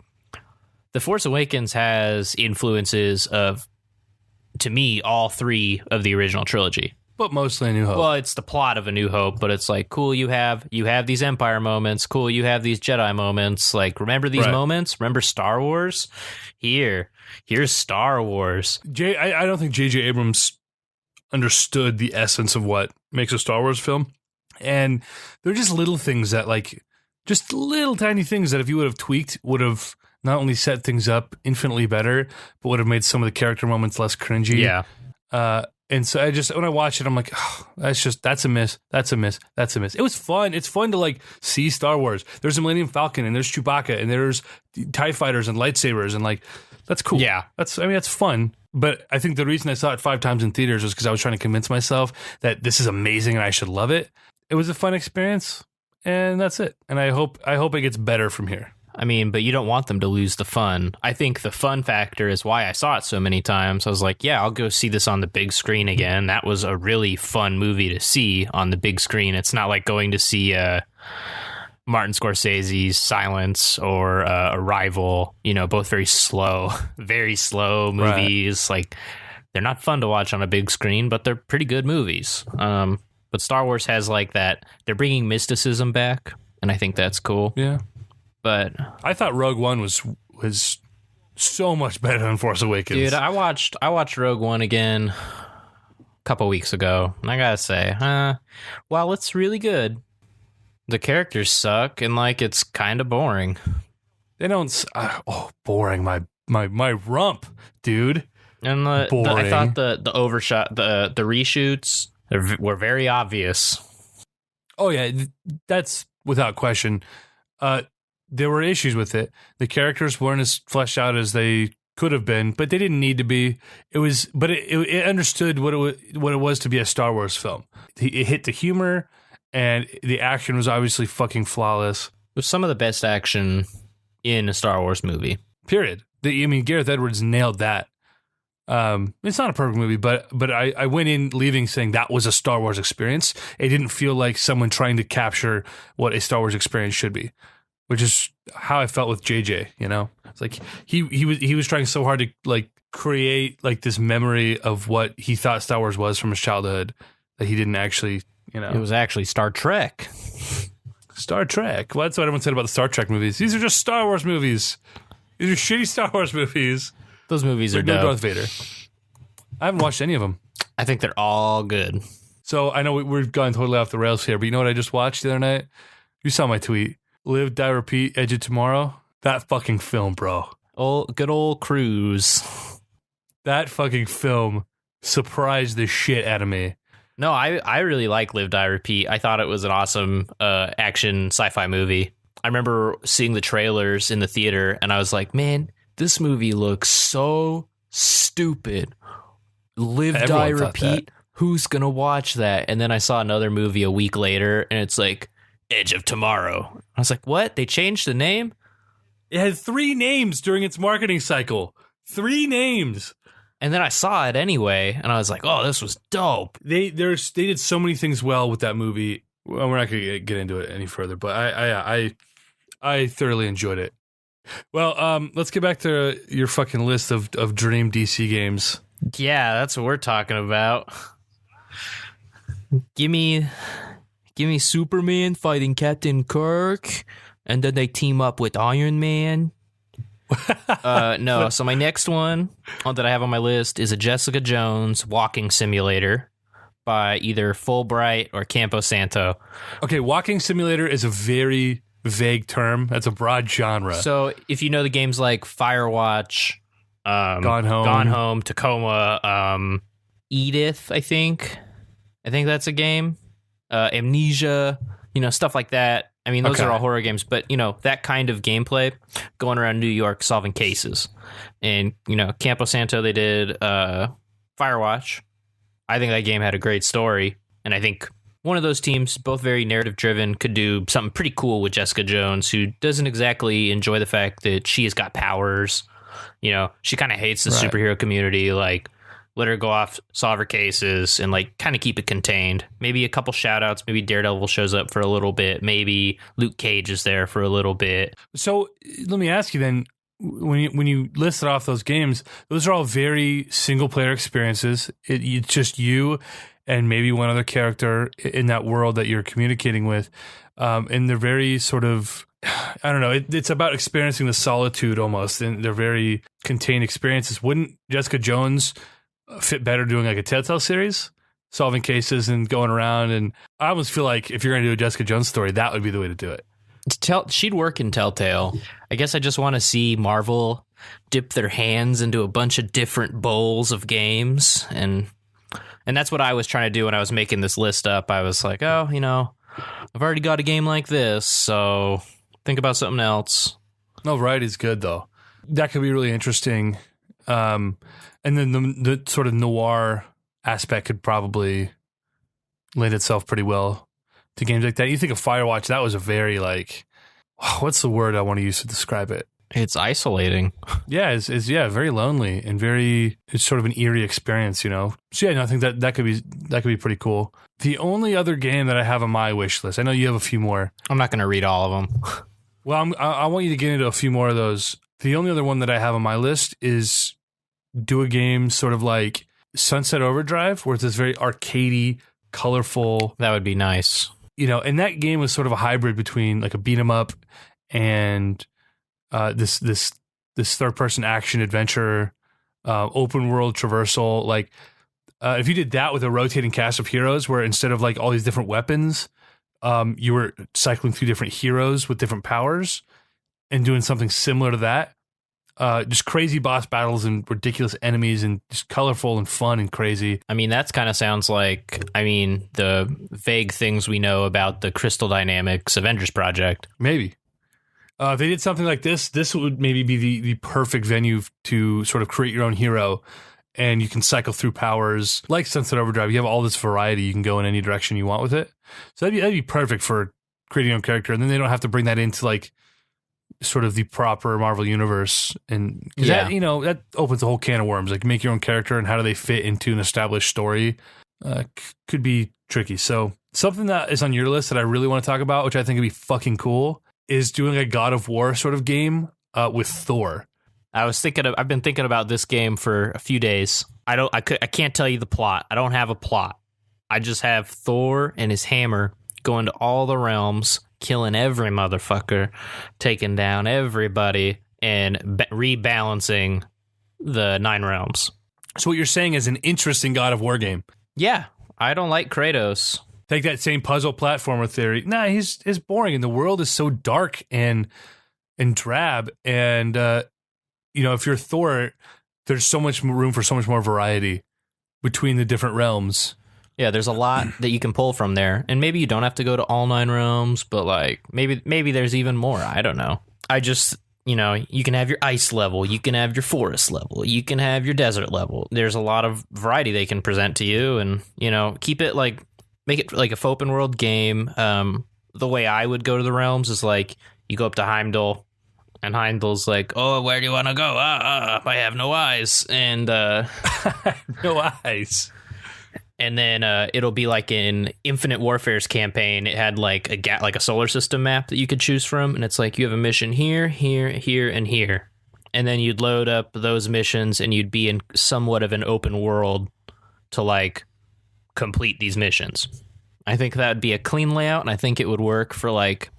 The Force Awakens has influences of, to me, all 3 of the original trilogy. But mostly A New Hope. Well, it's the plot of A New Hope, but it's like, cool, you have these Empire moments. Cool, you have these Jedi moments. Like, remember these moments? Remember Star Wars? Here's Star Wars. I don't think J.J. Abrams understood the essence of what makes a Star Wars film. And they're just little things that, like, just little tiny things that if you would have tweaked, would have not only set things up infinitely better, but would have made some of the character moments less cringy. Yeah. And so when I watch it, I'm like, oh, that's a miss. It was fun. It's fun to like see Star Wars. There's a Millennium Falcon and there's Chewbacca and there's TIE fighters and lightsabers and like, that's cool. Yeah. That's fun. But I think the reason I saw it 5 times in theaters was because I was trying to convince myself that this is amazing and I should love it. It was a fun experience and that's it. And I hope it gets better from here. I mean, but you don't want them to lose the fun. I think the fun factor is why I saw it so many times. I was like, yeah, I'll go see this on the big screen again. That was a really fun movie to see on the big screen. It's not like going to see Martin Scorsese's Silence or Arrival, you know, both very slow movies. Right. Like, they're not fun to watch on a big screen, but they're pretty good movies. But Star Wars has like that. They're bringing mysticism back, and I think that's cool. Yeah. But I thought Rogue One was so much better than Force Awakens. Dude, I watched Rogue One again a couple weeks ago, and I gotta say, while it's really good, the characters suck, and like it's kind of boring. They don't. Boring. My rump, dude. And I thought the overshot, the reshoots were very obvious. Oh yeah, that's without question. There were issues with it. The characters weren't as fleshed out as they could have been, but they didn't need to be. It understood what it was to be a Star Wars film. It hit the humor, and the action was obviously fucking flawless. It was some of the best action in a Star Wars movie. Period. Gareth Edwards nailed that. It's not a perfect movie, but I went in leaving saying that was a Star Wars experience. It didn't feel like someone trying to capture what a Star Wars experience should be. Which is how I felt with JJ, you know? It's like he was trying so hard to like create like this memory of what he thought Star Wars was from his childhood that he didn't actually, you know. It was actually Star Trek. Star Trek. Well, that's what everyone said about the Star Trek movies. These are just Star Wars movies. These are shitty Star Wars movies. Those movies are no dope. Darth Vader. I haven't watched any of them. I think they're all good. So I know we've gone totally off the rails here, but you know what I just watched the other night? You saw my tweet. Live, Die, Repeat, Edge of Tomorrow. That fucking film, bro. Good old Cruise. That fucking film surprised the shit out of me. No, I really like Live, Die, Repeat. I thought it was an awesome action sci-fi movie. I remember seeing the trailers in the theater, and I was like, man, this movie looks so stupid. Live, Die, Repeat. Who's going to watch that? And then I saw another movie a week later, and it's like, Edge of Tomorrow. I was like, what? They changed the name? It had 3 names during its marketing cycle. 3 names. And then I saw it anyway, and I was like, oh, this was dope. They did so many things well with that movie. Well, we're not going to get into it any further, but I thoroughly enjoyed it. Well, let's get back to your fucking list of dream DC games. Yeah, that's what we're talking about. Give me Superman fighting Captain Kirk, and then they team up with Iron Man. No, so my next one that I have on my list is a Jessica Jones walking simulator by either Fulbright or Campo Santo. Okay, walking simulator is a very vague term. That's a broad genre. So if you know the games like Firewatch, Gone Home, Tacoma, Edith, I think that's a game. Amnesia, stuff like that. I mean, those are all horror games, but that kind of gameplay, going around New York solving cases. And Campo Santo, they did Firewatch. I think that game had a great story, and I think one of those teams, both very narrative driven, could do something pretty cool with Jessica Jones, who doesn't exactly enjoy the fact that she has got powers. She kind of hates the superhero community. Like, let her go off, solve her cases, and kind of keep it contained. Maybe a couple shout outs. Maybe Daredevil shows up for a little bit. Maybe Luke Cage is there for a little bit. So let me ask you then, when you listed off those games, those are all very single player experiences. It's just you and maybe one other character in that world that you're communicating with. And they're very sort of, I don't know, it's about experiencing the solitude almost. And they're very contained experiences. Wouldn't Jessica Jones fit better doing like a Telltale series, solving cases and going around? And I almost feel like if you're going to do a Jessica Jones story, that would be the way to do it. She'd work in Telltale. I guess I just want to see Marvel dip their hands into a bunch of different bowls of games, and that's what I was trying to do when I was making this list up. I was like, oh, I've already got a game like this, so think about something else. No, variety is good though. That could be really interesting. And then the sort of noir aspect could probably lend itself pretty well to games like that. You think of Firewatch, that was a very what's the word I want to use to describe it? It's isolating. Yeah, it's very lonely and it's sort of an eerie experience, So yeah, no, I think that could be pretty cool. The only other game that I have on my wish list, I know you have a few more. I'm not going to read all of them. Well, I want you to get into a few more of those. The only other one that I have on my list is do a game sort of like Sunset Overdrive, where it's this very arcadey, colorful. That would be nice. And that game was sort of a hybrid between like a beat 'em up and this third person action adventure, open world traversal. If you did that with a rotating cast of heroes, where instead of all these different weapons, you were cycling through different heroes with different powers and doing something similar to that. Just crazy boss battles and ridiculous enemies and just colorful and fun and crazy. I mean, that kind of sounds like, the vague things we know about the Crystal Dynamics Avengers project. Maybe. If they did something like this would maybe be the perfect venue to sort of create your own hero, and you can cycle through powers like Sunset Overdrive. You have all this variety. You can go in any direction you want with it. So that'd be perfect for creating your own character, and then they don't have to bring that into sort of the proper Marvel universe, and that that opens a whole can of worms. Make your own character, and how do they fit into an established story? Could be tricky. So something that is on your list that I really want to talk about, which I think would be fucking cool, is doing a God of War sort of game with Thor. I've been thinking about this game for a few days. I can't tell you the plot. I don't have a plot. I just have Thor and his hammer going to all the realms, killing every motherfucker, taking down everybody, and rebalancing the 9 realms. So what you're saying is an interesting God of War game. Yeah, I don't like Kratos. Take that same puzzle platformer theory. Nah, he's boring, and the world is so dark and drab. And if you're Thor, there's so much room for so much more variety between the different realms. Yeah, there's a lot that you can pull from there, and maybe you don't have to go to all 9 realms, but like maybe there's even more. I don't know. I just you can have your ice level, you can have your forest level, you can have your desert level. There's a lot of variety they can present to you, and keep it make it like a open world game. The way I would go to the realms is like you go up to Heimdall, and Heimdall's like, "Oh, where do you want to go? I have no eyes," and no eyes. And then it'll be like in Infinite Warfare's campaign. It had like a solar system map that you could choose from, and it's like you have a mission here, here, here, and here, and then you'd load up those missions, and you'd be in somewhat of an open world to like complete these missions. I think that would be a clean layout, and I think it would work for like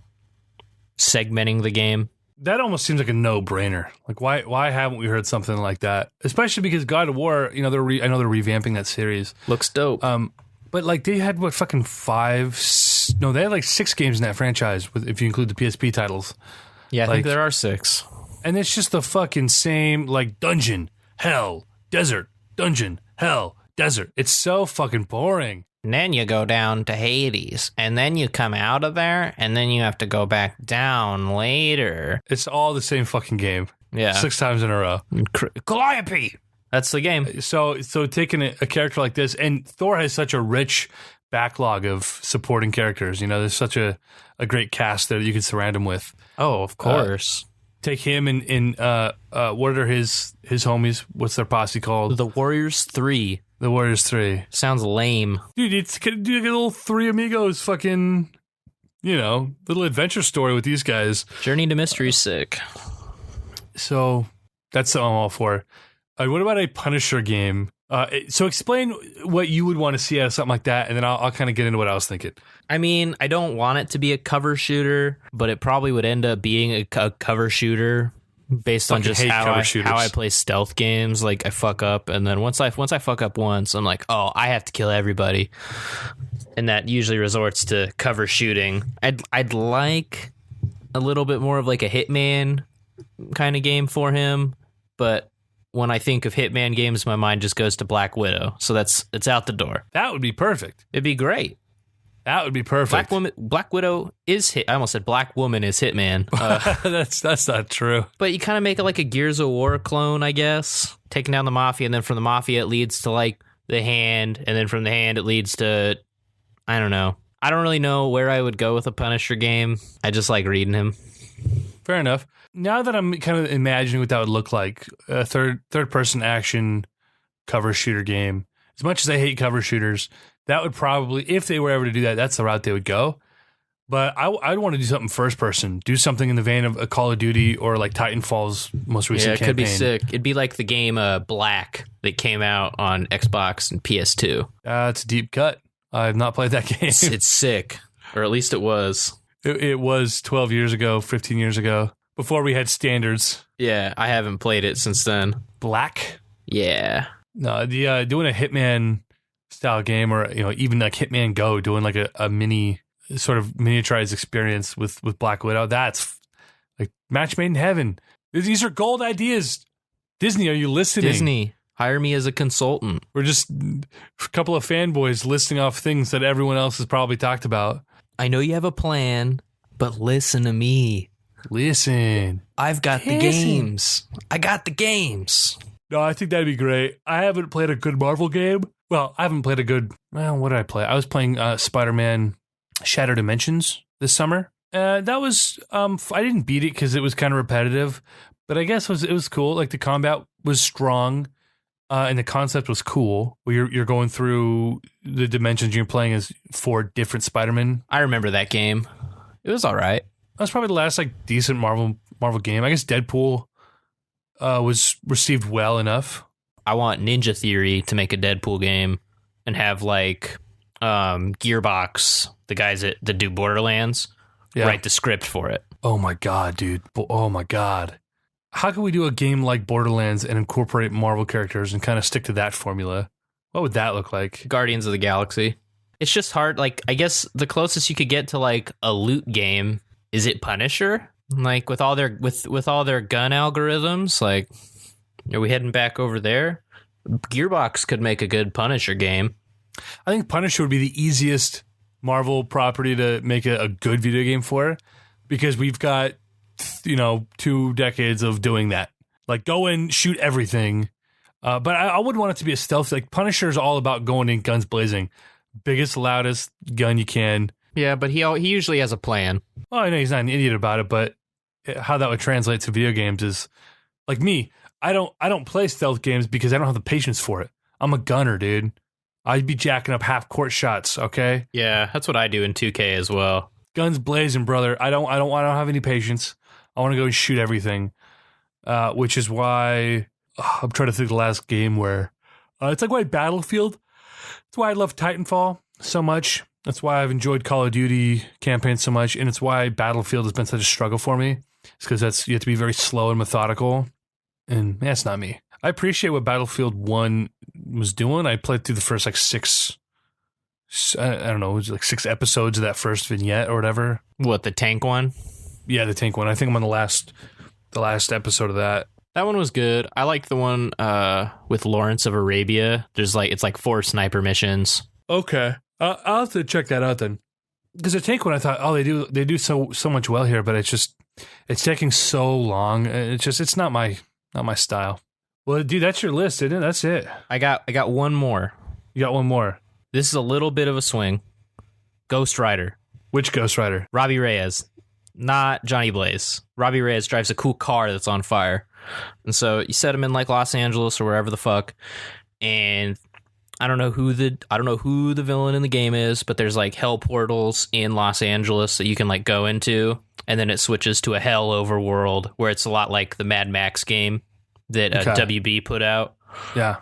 segmenting the game. That almost seems like a no-brainer. Like, why haven't we heard something like that? Especially because God of War, I know they're revamping that series. Looks dope. But like they had they had like 6 games in that franchise if you include the PSP titles. Yeah, I think there are 6. And it's just the fucking same like dungeon, hell, desert, dungeon, hell, desert. It's so fucking boring. And then you go down to Hades, and then you come out of there, and then you have to go back down later. It's all the same fucking game. Yeah. 6 times in a row. Calliope! That's the game. So taking a character like this, and Thor has such a rich backlog of supporting characters. There's such a great cast there that you can surround him with. Oh, of course. Take him and what are his homies? What's their posse called? The Warriors 3. The Warriors 3. Sounds lame. Dude, it's do like a little 3 amigos fucking, little adventure story with these guys. Journey to Mystery's sick. So that's what I'm all for. What about a Punisher game? So explain what you would want to see out of something like that, and then I'll kind of get into what I was thinking. I mean, I don't want it to be a cover shooter, but it probably would end up being a cover shooter based on just how I play stealth games. Like I fuck up, and then once I fuck up once, I'm like, oh, I have to kill everybody, and that usually resorts to cover shooting. I'd like a little bit more of like a Hitman kind of game for him, but when I think of Hitman games, my mind just goes to Black Widow, so it's out the door. That would be perfect. It'd be great. That would be perfect. Black Widow is I almost said Black Woman is Hitman. That's not true. But you kind of make it like a Gears of War clone, I guess. Taking down the Mafia, and then from the Mafia it leads to like the Hand, and then from the Hand it leads to, I don't know. I don't really know where I would go with a Punisher game. I just like reading him. Fair enough. Now that I'm kind of imagining what that would look like, a third person action cover shooter game. As much as I hate cover shooters, that would probably, if they were ever to do that, that's the route they would go. But I'd want to do something first person. Do something in the vein of a Call of Duty or like Titanfall's most recent campaign. Yeah, it could be sick. It'd be like the game Black that came out on Xbox and PS2. It's a deep cut. I've not played that game. It's sick. Or at least it was. It was 12 years ago, 15 years ago, before we had standards. Yeah, I haven't played it since then. Black? Yeah. No, doing a Hitman style game, or even like Hitman Go, doing like a mini sort of miniaturized experience with Black Widow. That's like match made in heaven. These are gold ideas. Disney, are you listening? Disney, hire me as a consultant. We're just a couple of fanboys listing off things that everyone else has probably talked about. I know you have a plan, but listen to me. Listen. I've got the games. I got the games. No, I think that'd be great. I haven't played a good Marvel game. Well, I haven't played what did I play? I was playing Spider-Man Shattered Dimensions this summer. That was, I didn't beat it because it was kind of repetitive, but I guess it was cool. Like the combat was strong, and the concept was cool. Where you're going through the dimensions, you're playing as 4 different Spider-Man. I remember that game. It was all right. That was probably the last like decent Marvel game. I guess Deadpool was received well enough. I want Ninja Theory to make a Deadpool game and have like Gearbox, the guys that do Borderlands, write the script for it. Oh my god, dude. Oh my god. How can we do a game like Borderlands and incorporate Marvel characters and kind of stick to that formula? What would that look like? Guardians of the Galaxy. It's just hard. Like, I guess the closest you could get to like a loot game is it Punisher? Like with all their with all their gun algorithms, like are we heading back over there? Gearbox could make a good Punisher game. I think Punisher would be the easiest Marvel property to make a good video game for, because we've got 2 decades of doing that. Like, go in, shoot everything. But I wouldn't want it to be a stealth. Like, Punisher is all about going in guns blazing. Biggest, loudest gun you can. Yeah, but he usually has a plan. Oh, I know he's not an idiot about it, but how that would translate to video games is like me. I don't play stealth games because I don't have the patience for it. I'm a gunner, dude. I'd be jacking up half court shots. Okay. Yeah, that's what I do in 2K as well. Guns blazing, brother. I don't have any patience. I want to go and shoot everything, which is why I'm trying to think of the last game where it's like why Battlefield. It's why I love Titanfall so much. That's why I've enjoyed Call of Duty campaigns so much, and it's why Battlefield has been such a struggle for me. It's because you have to be very slow and methodical, and that's not me. I appreciate what Battlefield 1 was doing. I played through the first like 6, I don't know, it was like 6 episodes of that first vignette or whatever. What, the tank one? Yeah, the tank one. I think I'm on the last episode of that. That one was good. I like the one with Lawrence of Arabia. It's like 4 sniper missions. Okay. I'll have to check that out then. Because the tank one, I thought, they do so much well here, but it's taking so long. It's not my style. Well, dude, that's your list, isn't it? That's it. I got one more. You got one more. This is a little bit of a swing. Ghost Rider. Which Ghost Rider? Robbie Reyes, not Johnny Blaze. Robbie Reyes drives a cool car that's on fire, and so you set him in like Los Angeles or wherever the fuck, and I don't know who the villain in the game is, but there's like hell portals in Los Angeles that you can like go into, and then it switches to a hell overworld where it's a lot like the Mad Max game that WB put out. Yeah.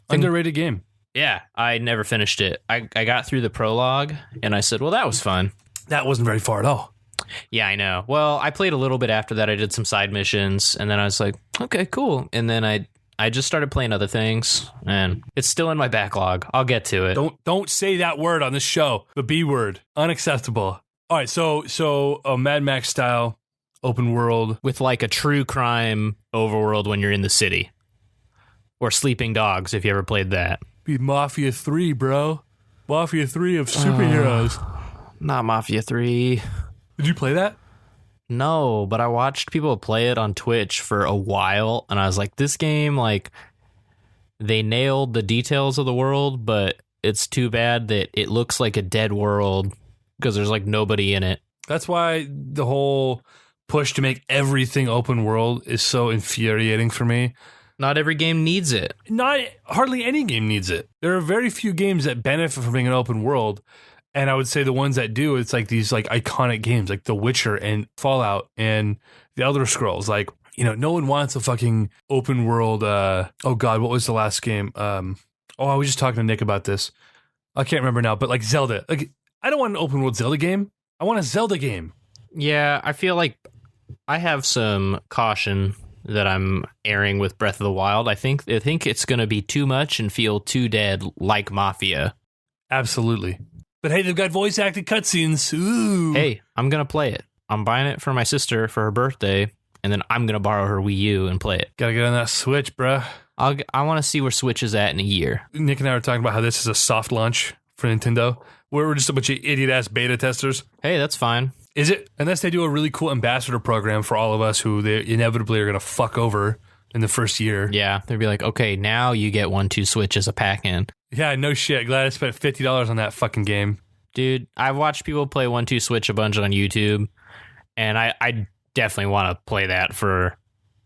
Underrated game. Yeah, I never finished it. I got through the prologue, and I said, well, that was fun. That wasn't very far at all. Yeah, I know. Well, I played a little bit after that. I did some side missions, and then I was like, okay, cool. And then I just started playing other things, and it's still in my backlog. I'll get to it. Don't say that word on this show. The B word. Unacceptable. All right, so a Mad Max style open world. With like a true crime overworld when you're in the city. Or Sleeping Dogs, if you ever played that. Be Mafia 3, bro. Mafia 3 of superheroes. Not Mafia 3. Did you play that? No, but I watched people play it on Twitch for a while, and I was like, this game, like, they nailed the details of the world, but it's too bad that it looks like a dead world because there's, like, nobody in it. That's why the whole push to make everything open world is so infuriating for me. Not every game needs it. Hardly any game needs it. There are very few games that benefit from being an open world. And I would say the ones that do, it's like these like iconic games like The Witcher and Fallout and The Elder Scrolls. Like, no one wants a fucking open world. Oh God, what was the last game? I was just talking to Nick about this. I can't remember now, but like Zelda. Like, I don't want an open world Zelda game. I want a Zelda game. Yeah, I feel like I have some caution that I'm airing with Breath of the Wild. I think it's going to be too much and feel too dead like Mafia. Absolutely. But hey, they've got voice acted cutscenes. Ooh. Hey, I'm going to play it. I'm buying it for my sister for her birthday, and then I'm going to borrow her Wii U and play it. Gotta get on that Switch, bruh. I want to see where Switch is at in a year. Nick and I were talking about how this is a soft launch for Nintendo. We're just a bunch of idiot-ass beta testers. Hey, that's fine. Is it? Unless they do a really cool ambassador program for all of us who they inevitably are going to fuck over in the first year. Yeah, they'd be like, okay, now you get 1-2 Switch as a pack-in. Yeah, no shit. Glad I spent $50 on that fucking game. Dude, I've watched people play 1-2 Switch a bunch on YouTube, and I definitely want to play that for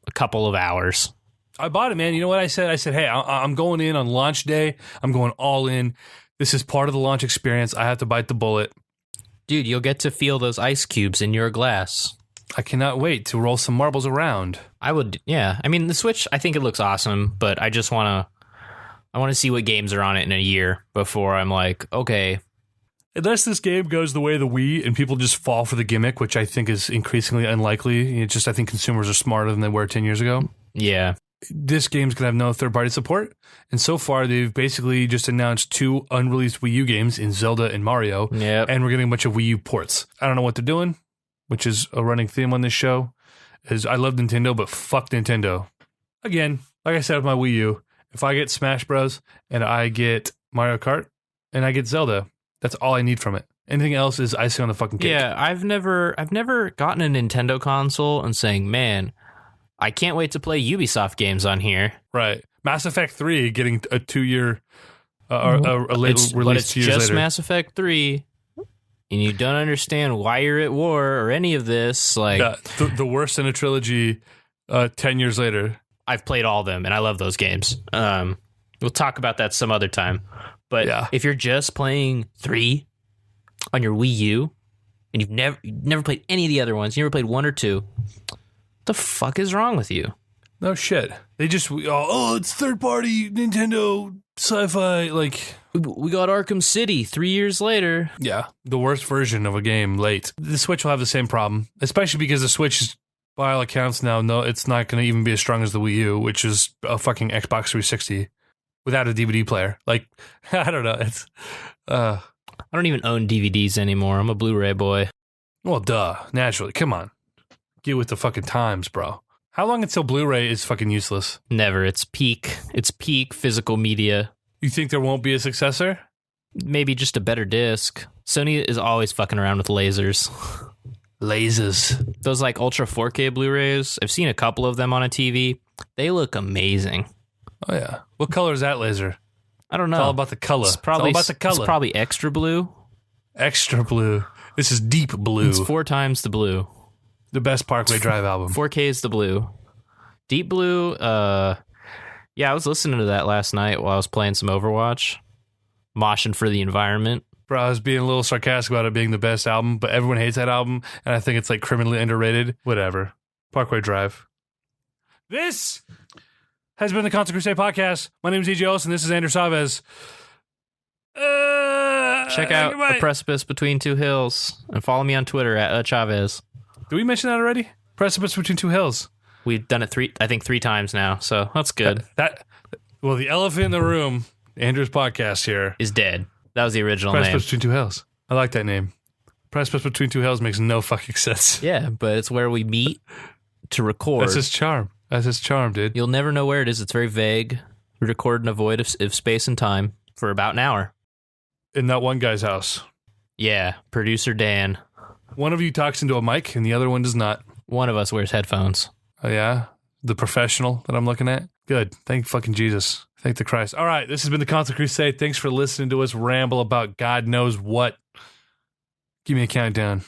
a couple of hours. I bought it, man. You know what I said? I said, hey, I'm going in on launch day. I'm going all in. This is part of the launch experience. I have to bite the bullet. Dude, you'll get to feel those ice cubes in your glass. I cannot wait to roll some marbles around. I would, yeah. I mean, the Switch, I think it looks awesome, but I just want to see what games are on it in a year before I'm like, okay. Unless this game goes the way of the Wii and people just fall for the gimmick, which I think is increasingly unlikely. I think consumers are smarter than they were 10 years ago. Yeah. this game's going to have no third-party support. And so far, they've basically just announced 2 unreleased Wii U games in Zelda and Mario. Yep. And we're getting a bunch of Wii U ports. I don't know what they're doing, which is a running theme on this show. Is I love Nintendo, but fuck Nintendo. Again, like I said with my Wii U, if I get Smash Bros. And I get Mario Kart and I get Zelda, that's all I need from it. Anything else is icing on the fucking cake. Yeah, I've never gotten a Nintendo console and saying, man, I can't wait to play Ubisoft games on here. Right. Mass Effect 3 getting a 2-year a release 2 years later. It's just Mass Effect 3, and you don't understand why you're at war or any of this. Like the worst in a trilogy 10 years later. I've played all of them, and I love those games. We'll talk about that some other time. But if you're just playing 3 on your Wii U, and you've never played any of the other ones, you never played 1 or 2, the fuck is wrong with you? No shit. They just, it's third-party Nintendo sci-fi, like... We got Arkham City 3 years later. Yeah, the worst version of a game late. The Switch will have the same problem, especially because the Switch is, by all accounts now, no, it's not going to even be as strong as the Wii U, which is a fucking Xbox 360 without a DVD player. Like, I don't know. It's, I don't even own DVDs anymore. I'm a Blu-ray boy. Well, duh. Naturally. Come on. Get with the fucking times, bro. How long until Blu-ray is fucking useless? Never. It's peak physical media. You think there won't be a successor? Maybe just a better disc. Sony is always fucking around with lasers. Lasers. Those like Ultra 4K Blu-rays, I've seen a couple of them on a TV. They look amazing. Oh, yeah. What color is that laser? I don't know. It's all about the color. It's all about the color. It's probably extra blue. Extra blue. This is deep blue. It's 4 times the blue. The best Parkway Drive album. 4K is the blue. Deep blue, yeah, I was listening to that last night while I was playing some Overwatch. Moshing for the environment. Bro, I was being a little sarcastic about it being the best album, but everyone hates that album, and I think it's like criminally underrated. Whatever. Parkway Drive. This has been the Console Crusade podcast. My name is EJ Olsen. This is Andrew Chavez. Check out A Precipice Between Two Hills and follow me on Twitter at Chavez. Did we mention that already? Precipice Between Two Hills. We've done it 3 times now, so that's good. Well, the elephant in the room, Andrew's podcast here, is dead. That was the original Precipice name. Between Two Hills. I like that name. Precipice Between Two Hills makes no fucking sense. Yeah, but it's where we meet to record. That's his charm. That's his charm, dude. You'll never know where it is. It's very vague. We record in a void of space and time for about an hour. In that one guy's house. Yeah, producer Dan. One of you talks into a mic and the other one does not. One of us wears headphones. Oh, yeah? The professional that I'm looking at? Good. Thank fucking Jesus. Thank the Christ. All right, this has been the Console Crusade. Thanks for listening to us ramble about God knows what. Give me a countdown.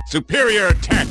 Superior tech.